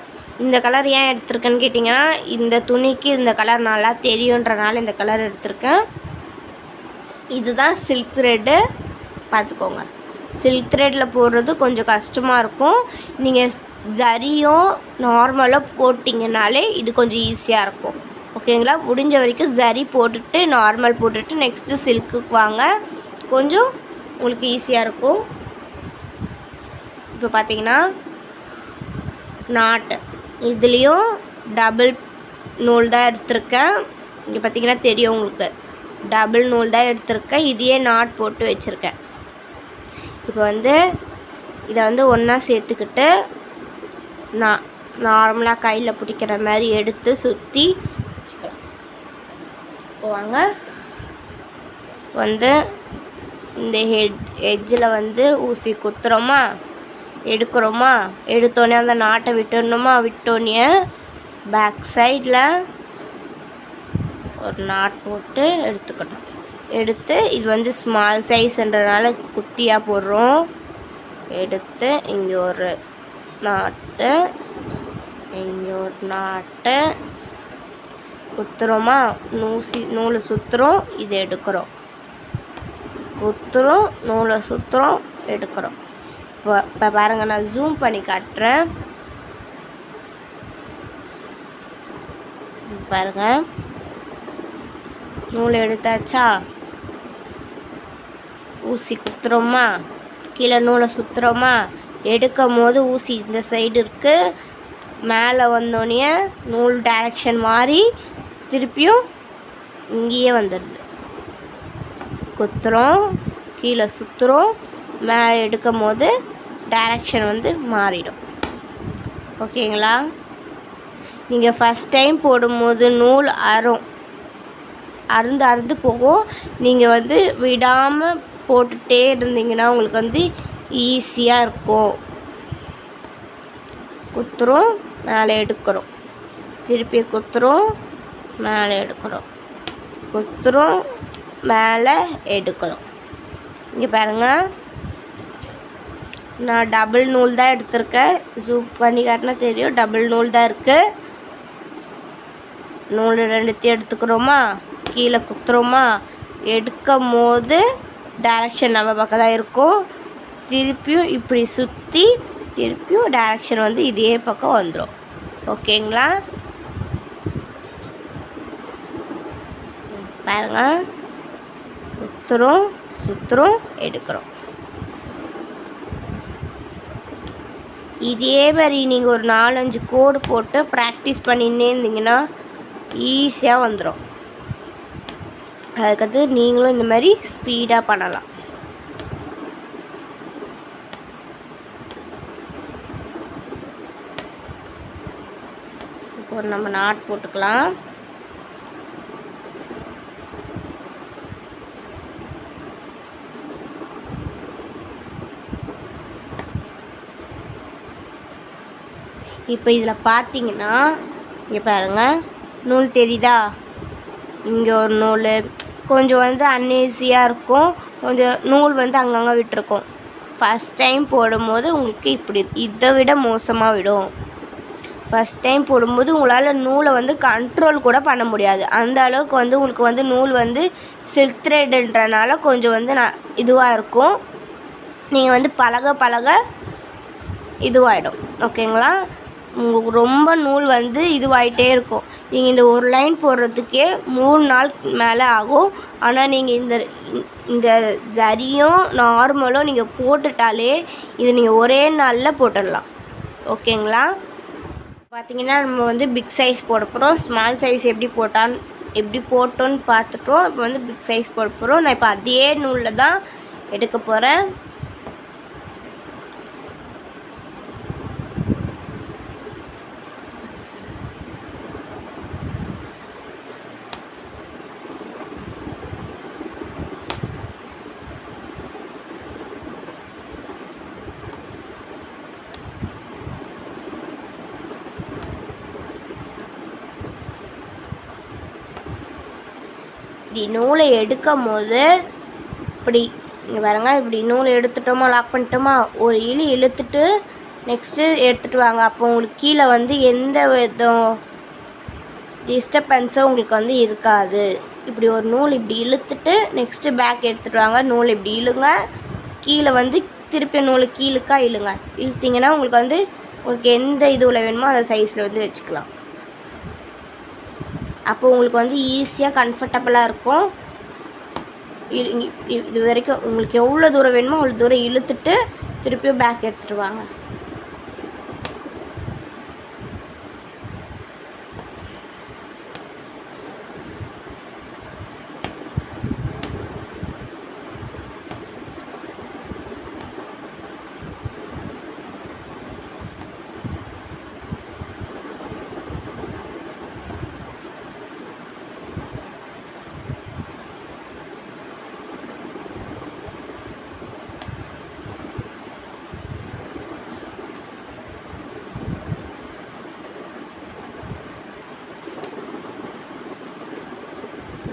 இந்த கலர் ஏன் எடுத்திருக்கேன்னு கேட்டிங்கன்னா, இந்த துணிக்கு இந்த கலர் நல்லா தெரியுன்றனால இந்த கலர் எடுத்திருக்கேன். இதுதான் சில்க் த்ரெட்டு. பார்த்துக்கோங்க, சில்க் த்ரெட்டில் போடுறது கொஞ்சம் கஷ்டமாக இருக்கும். நீங்கள் ஜரியும் நார்மலாக போட்டிங்கனாலே இது கொஞ்சம் ஈஸியாக இருக்கும். ஓகேங்களா? முடிஞ்ச வரைக்கும் ஜரி போட்டுட்டு நார்மல் போட்டுட்டு நெக்ஸ்ட்டு சில்க்குக்கு வாங்க, கொஞ்சம் உங்களுக்கு ஈஸியாக இருக்கும். இப்போ பார்த்தீங்கன்னா நாட்டு இதுலேயும் டபுள் நூல் தான் எடுத்திருக்கேன். இங்கே பார்த்தீங்கன்னா தெரியும் உங்களுக்கு, டபுள் நூல் தான் எடுத்திருக்கேன். இதையே நாட் போட்டு வச்சுருக்கேன். இப்போ வந்து இதை வந்து ஒன்றா சேர்த்துக்கிட்டு நார்மலாக கையில் பிடிக்கிற மாதிரி எடுத்து சுற்றி வச்சுக்கலாம். வாங்க, வந்து இந்த எட்ஜில் வந்து ஊசி குத்துறோமா, எடுக்கிறோமா, எடுத்தோடனே அந்த நாட்டை விட்டுடணுமா, விட்டோடனே பேக் சைடில் ஒரு நாட் போட்டு எடுத்துக்கணும். எடுத்து இது வந்து ஸ்மால் சைஸ்ன்றனால குட்டியாக போடுறோம். எடுத்து இங்கே ஒரு நாட்டு, இங்கே ஒரு நாட்டு குத்துறோமா, நூலை சுற்றுறோம், இது எடுக்கிறோம், குத்துறோம், நூலை சுற்றுறோம், எடுக்கிறோம். இப்போ பாருங்கள், நான் ஜூம் பண்ணி காட்டுறேன். பாருங்கள், நூல் எடுத்தாச்சா, ஊசி குத்துறோமா, கீழே நூலை சுற்றுறோமா, எடுக்கும் போது ஊசி இந்த சைடு இருக்குது, மேலே வந்தோடனே நூல் டைரக்ஷன் மாறி திருப்பியும் இங்கேயே வந்துடுது. குத்துறோம், கீழே சுற்றுறோம், மேலே எடுக்கும் போது டைரக்ஷன் வந்து மாறிடும். ஓகேங்களா? நீங்கள் ஃபஸ்ட் டைம் போடும்போது நூல் அறுந்து போகும். நீங்கள் வந்து விடாமல் போட்டுகிட்டே இருந்தீங்கன்னா உங்களுக்கு வந்து ஈஸியாக இருக்கும். குத்துறோம், மேலே எடுக்கிறோம், திருப்பி குத்துறோம், மேலே எடுக்கிறோம், குத்துறோம், மேலே எடுக்கிறோம். இங்கே பாருங்கள், நான் டபுள் நூல் தான் எடுத்திருக்கேன். ஜூம் பண்ணி காட்டினா தெரியும், டபுள் நூல் தான் இருக்குது. நூல் ரெண்டுத்தையும் எடுத்துக்கிறோமா, கீழே குத்துறோமா, எடுக்கும் போது டைரக்ஷன் நம்ம பக்கம் தான் இருக்கும். திருப்பியும் இப்படி சுற்றி திருப்பியும் டைரக்ஷன் வந்து இதே பக்கம் வந்துடும். ஓகேங்களா? பாருங்கள், குத்துறோம், சுற்றுறோம், எடுக்கிறோம். இதே மாதிரி நீங்கள் ஒரு 4-5 கோடு போட்டு ப்ராக்டிஸ் பண்ணின்னே இருந்தீங்கன்னா ஈஸியாக வந்துடும். அதுக்கடுத்து நீங்களும் இந்த மாதிரி ஸ்பீடாக பண்ணலாம். இப்போ நம்ம நாட் போட்டுக்கலாம். இப்போ இதில் பார்த்தீங்கன்னா இங்கே பாருங்கள், நூல் தெரியுதா, இங்கே ஒரு நூல் கொஞ்சம் வந்து அன்ஈஸியாக இருக்கும், கொஞ்சம் நூல் வந்து அங்கங்கே விட்டுருக்கும். ஃபஸ்ட் டைம் போடும்போது உங்களுக்கு இப்படி இதை விட மோசமாக விடும். ஃபஸ்ட் டைம் போடும்போது உங்களால் நூலை வந்து கண்ட்ரோல் கூட பண்ண முடியாது. அந்த அளவுக்கு வந்து உங்களுக்கு வந்து நூல் வந்து சில்க் த்ரெட்ன்றனால கொஞ்சம் வந்து இதுவாக இருக்கும். நீங்கள் வந்து பழக இதுவாகிடும். ஓகேங்களா? உங்களுக்கு ரொம்ப நூல் வந்து இதுவாகிட்டே இருக்கும். நீங்கள் இந்த ஒரு லைன் போடுறதுக்கே 3 நாள் மேலே ஆகும். ஆனால் நீங்கள் இந்த ஜரியும் நார்மலும் நீங்கள் போட்டுட்டாலே இது நீங்கள் ஒரே நாளில் போட்டுடலாம். ஓகேங்களா? பார்த்திங்கன்னா நம்ம வந்து பிக் சைஸ் போட போகிறோம். ஸ்மால் சைஸ் எப்படி போட்டோன்னு பார்த்துட்டோம். இப்போ வந்து பிக் சைஸ் போட போகிறோம். நான் இப்போ அதே நூலில் தான் எடுக்க போகிறேன். இப்படி நூலை எடுக்கும் போது இப்படி இங்கே பாருங்க, இப்படி நூலை எடுத்துட்டோமா, லாக் பண்ணிட்டோமா, ஒரு இழுத்துட்டு நெக்ஸ்ட்டு எடுத்துகிட்டு வாங்க. அப்போ உங்களுக்கு கீழே வந்து எந்த விதம் டிஸ்டர்பன்ஸும் உங்களுக்கு வந்து இருக்காது. இப்படி ஒரு நூல் இப்படி இழுத்துட்டு நெக்ஸ்ட்டு பேக் எடுத்துகிட்டு வாங்க. நூல் இப்படி இழுங்க, கீழே வந்து திருப்பி நூல் கீழுக்கா இழுங்க. இழுத்திங்கன்னா உங்களுக்கு வந்து உங்களுக்கு எந்த இதுவில் வேணுமோ அந்த சைஸில் வந்து வச்சுக்கலாம். அப்போ உங்களுக்கு வந்து ஈஸியாக கம்ஃபர்டபுளாக இருக்கும். இது வரைக்கும் உங்களுக்கு எவ்வளோ தூரம் வேணுமோ அவ்வளோ தூரம் இழுத்துட்டு திருப்பியும் பேக் எடுத்துகிட்டு வாங்க.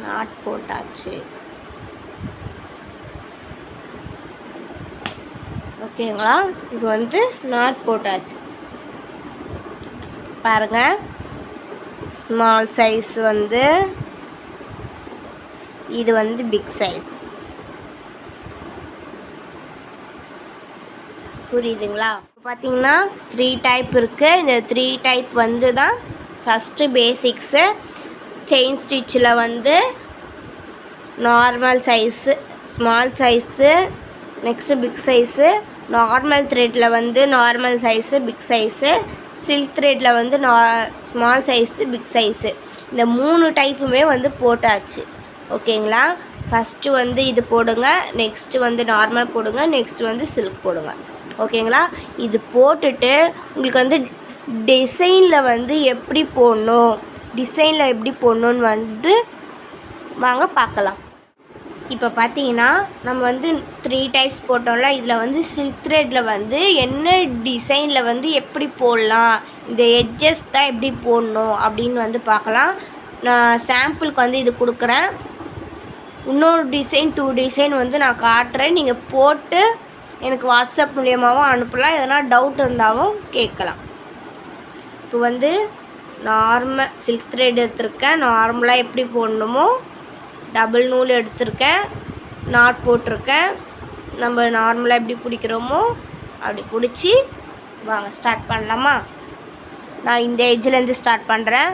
நாட் போட்டாச்சு. ஓகேங்களா, இப்போ வந்து நாட் போட்டாச்சு. பாருங்கள், ஸ்மால் சைஸ் வந்து இது வந்து பிக் சைஸ். புரியுதுங்களா? பார்த்தீங்கன்னா 3 டைப் இருக்குது. இந்த 3 டைப் வந்து தான் ஃபஸ்ட்டு பேசிக்ஸு. செயின் ஸ்டிச்சில் வந்து normal size, small size, next big size. Normal த்ரெட்டில் வந்து normal size, big size. Silk த்ரெட்டில் வந்து ஸ்மால் சைஸு, பிக் சைஸு. இந்த 3 டைப்புமே வந்து போட்டாச்சு. ஓகேங்களா? ஃபஸ்ட்டு வந்து இது போடுங்க, நெக்ஸ்ட்டு வந்து நார்மல் போடுங்க, நெக்ஸ்ட்டு வந்து சில்க் போடுங்க. ஓகேங்களா? இது போட்டுட்டு உங்களுக்கு வந்து டிசைனில் வந்து எப்படி போடணும், டிசைனில் எப்படி போடணுன்னு வந்து வாங்க பார்க்கலாம். இப்போ பார்த்தீங்கன்னா நம்ம வந்து 3 டைப்ஸ் போட்டோம்ல. இதில் வந்து சில்க் த்ரெட்டில் வந்து என்ன டிசைனில் வந்து எப்படி போடலாம், இந்த எட்ஜஸ் தான் எப்படி போடணும் அப்படின்னு வந்து பார்க்கலாம். நான் சாம்பிளுக்கு வந்து இது கொடுக்குறேன். இன்னொரு டிசைன் 2 டிசைன் வந்து நான் காட்டுறேன். நீங்கள் போட்டு எனக்கு வாட்ஸ்அப் மூலியமாகவும் அனுப்பலாம். எதனா டவுட் இருந்தாலும் கேட்கலாம். இப்போ வந்து நார்மல் சில்க் த்ரெட் எடுத்திருக்கேன். நார்மலாக எப்படி போடணுமோ டபுள் நூல் எடுத்திருக்கேன், நாட் போட்டிருக்கேன். நம்ம நார்மலாக எப்படி பிடிக்கிறோமோ அப்படி பிடிச்சி வாங்க ஸ்டார்ட் பண்ணலாமா? நான் இந்த எட்ஜிலேருந்து ஸ்டார்ட் பண்ணுறேன்.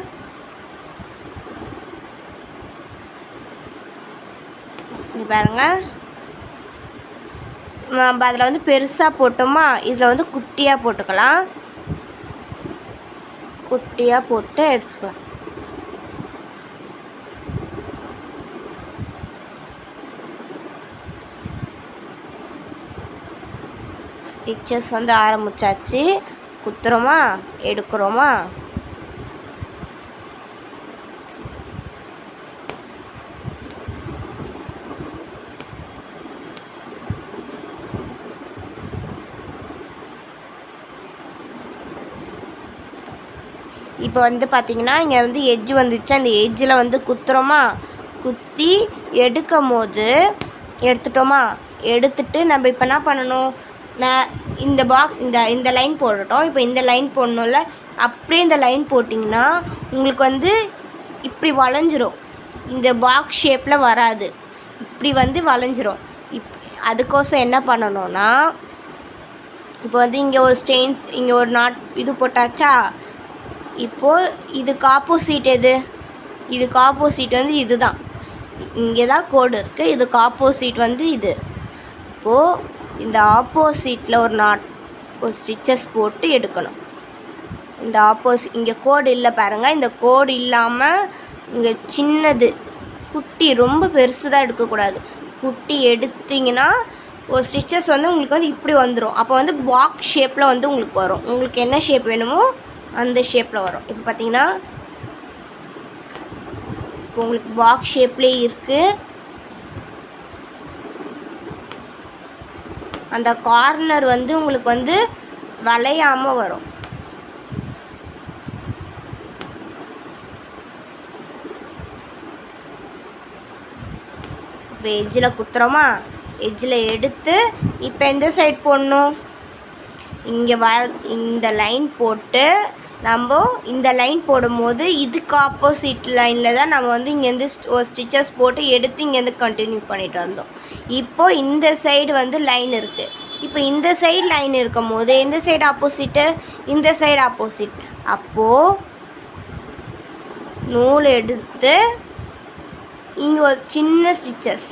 இது பாருங்கள், நம்ம அதில் வந்து பெருசாக போட்டோமா, இதில் வந்து குட்டியாக போட்டுக்கலாம். குட்டியாக போட்டு எடுத்துக்கலாம். ஸ்டிச்சஸ் வந்து ஆரம்பிச்சாச்சு. குத்துறோமா, எடுக்கிறோமா. இப்போ வந்து பார்த்திங்கன்னா இங்கே வந்து எட்ஜ் வந்துச்சு. அந்த எட்ஜில் வந்து குத்துறோமா, குத்தி எடுக்கும் போது எடுத்துட்டோமா, எடுத்துட்டு நம்ம இப்போ என்ன பண்ணணும், நான் இந்த இந்த லைன் போடட்டும். இப்போ இந்த லைன் போடணும்ல, அப்படியே இந்த லைன் போட்டிங்கன்னா உங்களுக்கு வந்து இப்படி வளைஞ்சிரும். இந்த பாக்ஸ் ஷேப்பில் வராது, இப்படி வந்து வளைஞ்சிரும். அதுக்கோசம் என்ன பண்ணணும்னா, இப்போ வந்து இங்கே ஒரு ஸ்டெயின், இங்கே ஒரு நாட் இது போட்டாச்சா. இப்போது இதுக்கு ஆப்போசிட் எது, இதுக்கு ஆப்போசிட் வந்து இது தான். இங்கே தான் கோடு இருக்குது, இதுக்கு ஆப்போசிட் வந்து இது. இப்போது இந்த ஆப்போசிட்டில் ஒரு ஸ்டிச்சஸ் போட்டு எடுக்கணும். இந்த ஆப்போசிட் இங்கே கோடு இல்லை பாருங்கள். இந்த கோடு இல்லாமல் இங்கே சின்னது குட்டி, ரொம்ப பெருசு தான் எடுக்கக்கூடாது. குட்டி எடுத்திங்கன்னா ஒரு ஸ்டிச்சஸ் வந்து உங்களுக்கு வந்து இப்படி வந்துடும். அப்போ வந்து பாக்ஸ் ஷேப்பில் வந்து உங்களுக்கு வரும். உங்களுக்கு என்ன ஷேப் வேணுமோ அந்த ஷேப்பில் வரும். இப்போ பார்த்தீங்கன்னா இப்போ உங்களுக்கு பாக்ஸ் ஷேப்லேயே இருக்குது. அந்த கார்னர் வந்து உங்களுக்கு வந்து வளையாமல் வரும். இப்போ எட்ஜில் குத்துறோமா, எட்ஜில் எடுத்து இப்போ எந்த சைட் போடணும், இங்கே இந்த லைன் போட்டு நம்ம இந்த லைன் போடும்போது இதுக்கு ஆப்போசிட் லைனில் தான் நம்ம வந்து இங்கேருந்து ஒரு ஸ்டிச்சஸ் போட்டு எடுத்து இங்கேருந்து கண்டினியூ பண்ணிட்டு வந்தோம். இப்போது இந்த சைடு வந்து லைன் இருக்குது. இப்போ இந்த சைடு லைன் இருக்கும் போது எந்த சைடு ஆப்போசிட்டு, இந்த சைடு ஆப்போசிட். அப்போது நூல் எடுத்து இங்கே ஒரு சின்ன ஸ்டிச்சஸ்,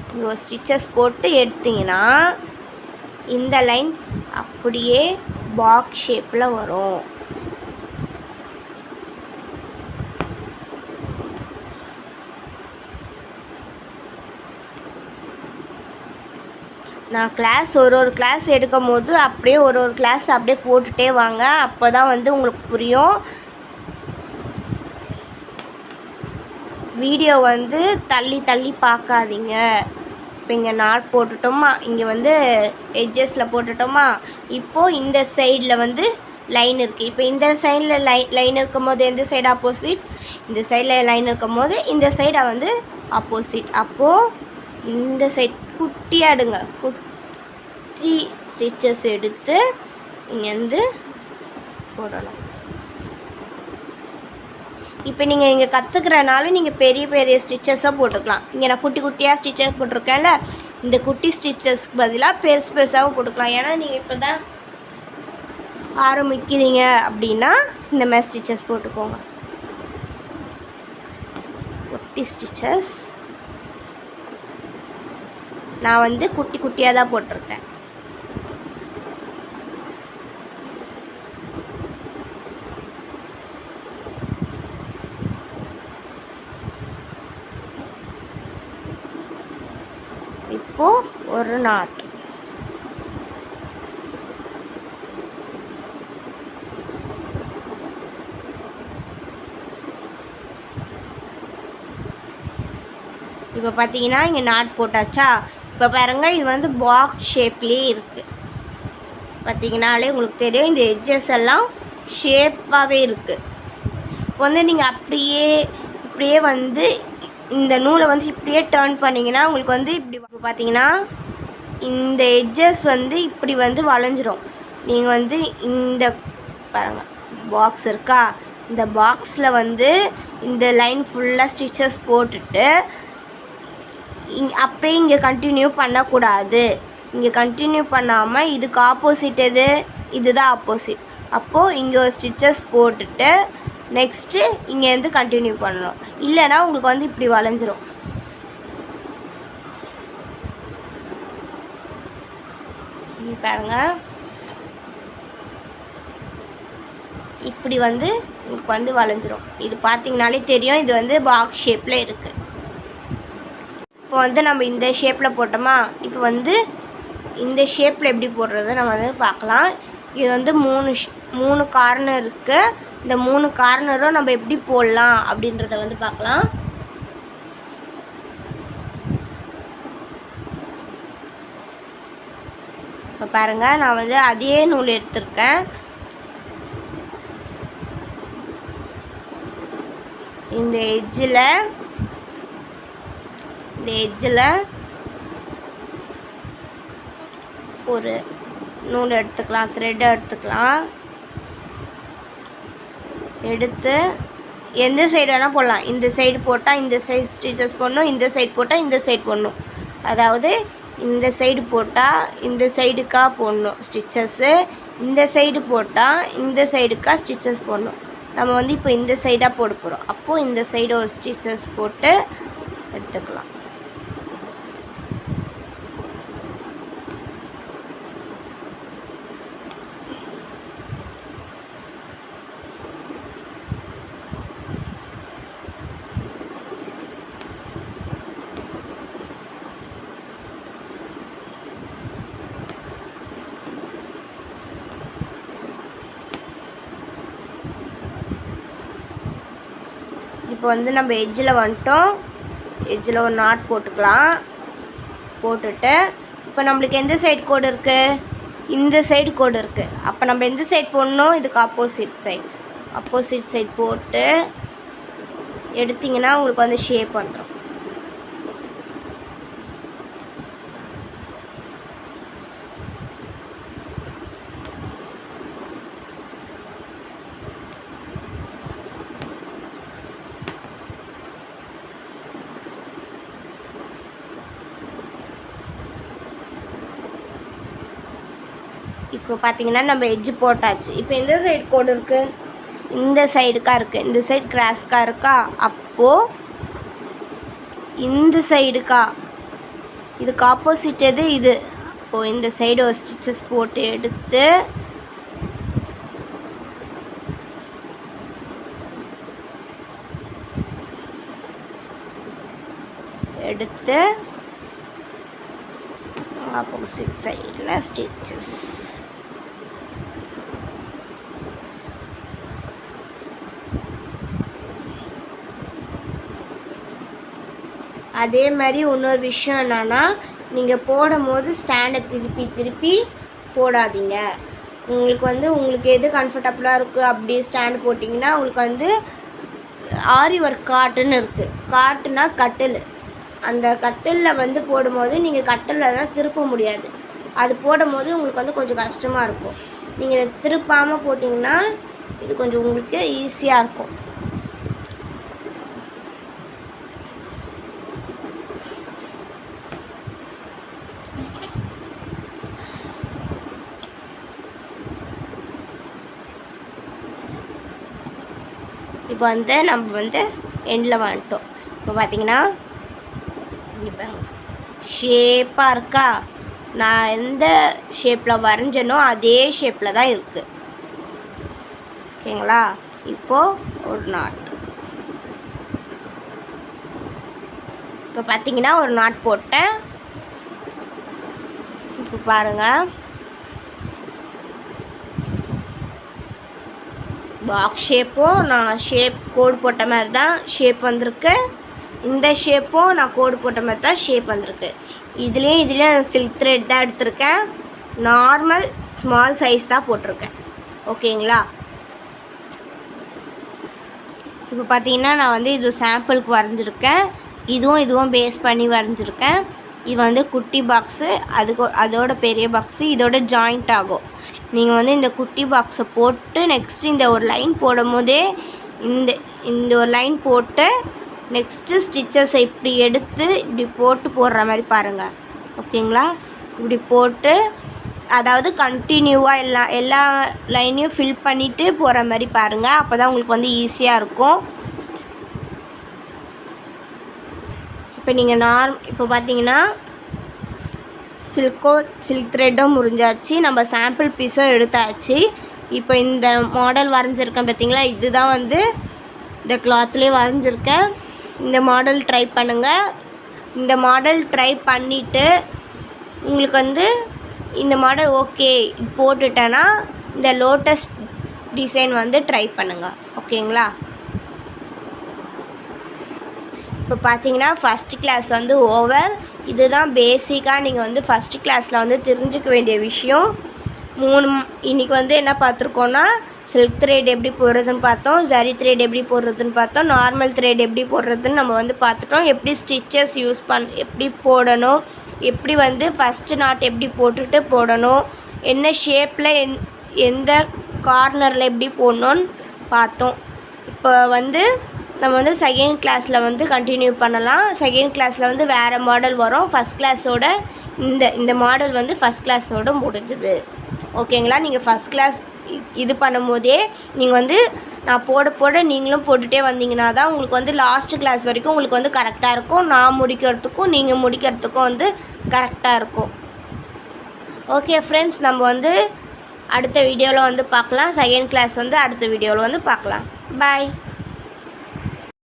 இங்கே ஒரு ஸ்டிச்சஸ் போட்டு எடுத்திங்கன்னா இந்த லைன் அப்படியே பாக்ஸ் ஷேப்பில் வரும். நான் கிளாஸ் ஒரு கிளாஸ் எடுக்கும் போது அப்படியே ஒரு கிளாஸ் அப்படியே போட்டுகிட்டே வாங்க, அப்போ தான் வந்து உங்களுக்கு புரியும். வீடியோ வந்து தள்ளி தள்ளி பார்க்காதீங்க. இப்போ இங்கே நாட் போட்டுட்டோமா, இங்கே வந்து எட்ஜஸில் போட்டுட்டோமா, இப்போது இந்த சைடில் வந்து லைன் இருக்குது. இப்போ இந்த சைடில் லைன் இருக்கும் போது எந்த சைடு ஆப்போசிட், இந்த சைடில் லைன் இருக்கும் போது இந்த சைடை வந்து ஆப்போசிட். அப்போது இந்த சைட் குட்டியாடுங்க, குட்டி ஸ்டிச்சஸ் எடுத்து இங்கேருந்து போடணும். இப்போ நீங்கள் இங்கே கற்றுக்கிறனால நீங்கள் பெரிய பெரிய ஸ்டிச்சஸாக போட்டுக்கலாம். இங்கே நான் குட்டி குட்டியாக ஸ்டிச்சஸ் போட்டிருக்கேன்ல, இந்த குட்டி ஸ்டிச்சஸ்க்கு பதிலாக பெருசு பெருசாகவும் போட்டுக்கலாம். ஏன்னா நீங்கள் இப்போ தான் ஆரம்பிக்கிறீங்க அப்படின்னா இந்த மாதிரி ஸ்டிச்சஸ் போட்டுக்கோங்க. குட்டி ஸ்டிச்சஸ் நான் வந்து குட்டி குட்டியாக தான் போட்டிருக்கேன். இப்போது ஒரு நாட், இப்போ பார்த்தீங்கன்னா இங்கே நாட் போட்டாச்சா. இப்போ பாருங்கள், இது வந்து பாக்ஸ் ஷேப்லேயே இருக்குது. பார்த்தீங்கன்னாலே உங்களுக்கு தெரியும், இந்த எட்ஜஸ் எல்லாம் ஷேப்பாகவே இருக்குது. இப்போ வந்து நீங்கள் இப்படியே வந்து இந்த நூலை வந்து இப்படியே டர்ன் பண்ணிங்கன்னா உங்களுக்கு வந்து இப்படி பார்த்தீங்கன்னா இந்த எட்ஜஸ் வந்து இப்படி வந்து வளைஞ்சிரும். நீங்கள் வந்து இந்த பாருங்கள் பாக்ஸ் இருக்கா, இந்த பாக்ஸில் வந்து இந்த லைன் ஃபுல்லாக ஸ்டிச்சஸ் போட்டுட்டு அப்படியே இங்கே கண்டினியூ பண்ணக்கூடாது. இங்கே கண்டினியூ பண்ணாமல் இதுக்கு ஆப்போசிட் எது, இதுதான் ஆப்போசிட். அப்போது இங்கே ஒரு ஸ்டிச்சஸ் போட்டுட்டு நெக்ஸ்ட்டு இங்கேருந்து கண்டினியூ பண்ணணும். இல்லைன்னா உங்களுக்கு வந்து இப்படி வளைஞ்சிரும். பாருங்கள், இப்படி வந்து உங்களுக்கு வந்து வளைஞ்சிரும். இது பார்த்தீங்கனாலே தெரியும், இது வந்து பாக்ஸ் ஷேப்பில் இருக்குது. இப்போ வந்து நம்ம இந்த ஷேப்பில் போட்டோமா, இப்போ வந்து இந்த ஷேப்பில் எப்படி போடுறது நம்ம வந்து பார்க்கலாம். இது வந்து மூணு கார்னர் இருக்குது. இந்த 3 கார்னரும் நம்ம எப்படி போடலாம் அப்படின்றத வந்து பார்க்கலாம். இப்போ பாருங்கள், நான் வந்து அதே நூல் எடுத்திருக்கேன். இந்த எட்ஜில் ஒரு நூல் எடுத்துக்கலாம், த்ரெட் எடுத்துக்கலாம். எடுத்து எந்த சைடு வேணால் போடலாம். இந்த சைடு போட்டால் இந்த சைடு ஸ்டிச்சஸ் போடணும், இந்த சைடு போட்டால் இந்த சைடு போடணும். அதாவது இந்த சைடு போட்டால் இந்த சைடுக்காக போடணும் ஸ்டிச்சஸ்ஸு, இந்த சைடு போட்டால் இந்த சைடுக்காக ஸ்டிச்சஸ் போடணும். நம்ம வந்து இப்போ இந்த சைடாக போட போகிறோம். அப்போது இந்த சைடு ஒரு ஸ்டிச்சஸ் போட்டு எடுத்துக்கலாம். இப்போ வந்து நம்ம எட்ஜில் வந்துட்டோம். எட்ஜில் ஒரு நாட் போட்டுக்கலாம். போட்டுட்டு இப்போ நம்மளுக்கு எந்த சைடு கோடு இருக்குது, இந்த சைடு கோடு இருக்குது. அப்போ நம்ம எந்த சைடு போடணும், இதுக்கு ஆப்போசிட் சைடு போட்டு எடுத்திங்கன்னா உங்களுக்கு வந்து ஷேப் வந்துடும். இப்போ பார்த்தீங்கன்னா நம்ம எட்ஜ் போட்டாச்சு. இப்போ எந்த சைடு கோடு இருக்குது? இந்த சைடுக்கா இருக்குது. இந்த சைடு கிராஸ்க்கா இருக்கா? அப்போது இந்த சைடுக்கா, இதுக்கு ஆப்போசிட் எது? இது. அப்போது இந்த சைடு ஒரு ஸ்டிச்சஸ் போட்டு எடுத்து ஆப்போசிட் சைடில் ஸ்டிச்சஸ். அதே மாதிரி இன்னொரு விஷயம் என்னென்னா, நீங்கள் போடும் போது ஸ்டாண்டை திருப்பி போடாதீங்க. உங்களுக்கு எது கம்ஃபர்டபுளாக இருக்குது அப்படி ஸ்டாண்டு போட்டிங்கன்னா உங்களுக்கு ஆரி ஒர்க் காட்டுன்னு இருக்குது. காட்டுனா கட்டில். அந்த கட்டிலில் போடும்போது நீங்கள் கட்டிலில் தான் திருப்ப முடியாது. அது போடும்போது உங்களுக்கு கொஞ்சம் கஷ்டமாக இருக்கும். நீங்கள் இதை திருப்பாமல் போட்டிங்கன்னா இது கொஞ்சம் உங்களுக்கு ஈஸியாக இருக்கும். இப்போ நம்ம எண்டில் வந்துட்டோம். இப்போ பார்த்தீங்கன்னா இங்கே பாருங்க, ஷேப்பாக இருக்கா? நான் எந்த ஷேப்பில் வரைஞ்சனோ அதே ஷேப்பில் தான் இருக்குது. ஓகேங்களா? இப்போது ஒரு நாட். இப்போ பார்த்தீங்கன்னா ஒரு நாட் போட்டேன். இப்போ பாருங்கள், பாக்ஸ் ஷேப்பும் நான் கோடு போட்ட மாதிரி தான் ஷேப் வந்திருக்கு. இந்த ஷேப்பும் நான் கோடு போட்ட மாதிரி தான் ஷேப் வந்திருக்கு. இதுலேயும் சில்க் த்ரெட் தான் எடுத்திருக்கேன். நார்மல் ஸ்மால் சைஸ் தான் போட்டிருக்கேன். ஓகேங்களா? இப்போ பார்த்தீங்கன்னா நான் இது சாம்பிளுக்கு வரைஞ்சிருக்கேன். இதுவும் பேஸ் பண்ணி வரைஞ்சிருக்கேன். இது குட்டி பாக்ஸு, அதோட பெரிய பாக்ஸு இதோட ஜாயிண்ட் ஆகும். நீங்கள் இந்த குட்டி பாக்ஸை போட்டு நெக்ஸ்ட்டு இந்த ஒரு லைன் போடும் போதே இந்த ஒரு லைன் போட்டு நெக்ஸ்ட்டு ஸ்டிச்சஸை இப்படி எடுத்து இப்படி போட்டு போடுற மாதிரி பாருங்கள். ஓகேங்களா? இப்படி போட்டு அதாவது கண்டினியூவாக எல்லா லைனையும் ஃபில் பண்ணிவிட்டு போகிற மாதிரி பாருங்கள். அப்போ தான் உங்களுக்கு ஈஸியாக இருக்கும். இப்போ நீங்கள் இப்போ பார்த்தீங்கன்னா சில்க் த்ரெட்டும் முடிஞ்சாச்சு, நம்ம சாம்பிள் பீஸும் எடுத்தாச்சு. இப்போ இந்த மாடல் வரைஞ்சிருக்கேன் பார்த்தீங்களா, இதுதான் இந்த கிளாத்லேயே வரைஞ்சிருக்கேன். இந்த மாடல் ட்ரை பண்ணுங்கள். இந்த மாடல் ட்ரை பண்ணிவிட்டு உங்களுக்கு இந்த மாடல் ஓகே போட்டுட்டேன்னா இந்த லோட்டஸ் டிசைன் ட்ரை பண்ணுங்கள். ஓகேங்களா? இப்போ பார்த்தீங்கன்னா ஃபஸ்ட் கிளாஸ் ஓவர். இதுதான் பேசிக்காக நீங்கள் ஃபஸ்ட்டு கிளாஸில் தெரிஞ்சுக்க வேண்டிய விஷயம். இன்றைக்கி என்ன பார்த்துருக்கோன்னா, சில்க் த்ரெட் எப்படி போடுறதுன்னு பார்த்தோம், ஜரி த்ரெட் எப்படி போடுறதுன்னு பார்த்தோம், நார்மல் த்ரெட் எப்படி போடுறதுன்னு நம்ம பார்த்துட்டோம். எப்படி ஸ்டிச்சஸ் எப்படி போடணும், எப்படி ஃபஸ்ட்டு நாட் எப்படி போட்டுட்டு போடணும், என்ன ஷேப்பில் எந்த கார்னரில் எப்படி போடணுன்னு பார்த்தோம். இப்போ நம்ம செகண்ட் கிளாஸில் கண்டினியூ பண்ணலாம். செகண்ட் கிளாஸில் வேறு மாடல் வரும். ஃபஸ்ட் கிளாஸோட இந்த மாடல் ஃபஸ்ட் கிளாஸோடு முடிஞ்சுது. ஓகேங்களா? நீங்கள் ஃபஸ்ட் கிளாஸ் இது பண்ணும்போதே நீங்கள் நான் போட நீங்களும் போட்டுகிட்டே வந்தீங்கன்னா தான் உங்களுக்கு லாஸ்ட் கிளாஸ் வரைக்கும் உங்களுக்கு கரெக்டாக இருக்கும். நான் முடிக்கிறதுக்கும் நீங்கள் முடிக்கிறதுக்கும் கரெக்டாக இருக்கும். ஓகே ஃப்ரெண்ட்ஸ், நம்ம அடுத்த வீடியோவில் பார்க்கலாம். செகண்ட் கிளாஸ் அடுத்த வீடியோவில் பார்க்கலாம். பாய்.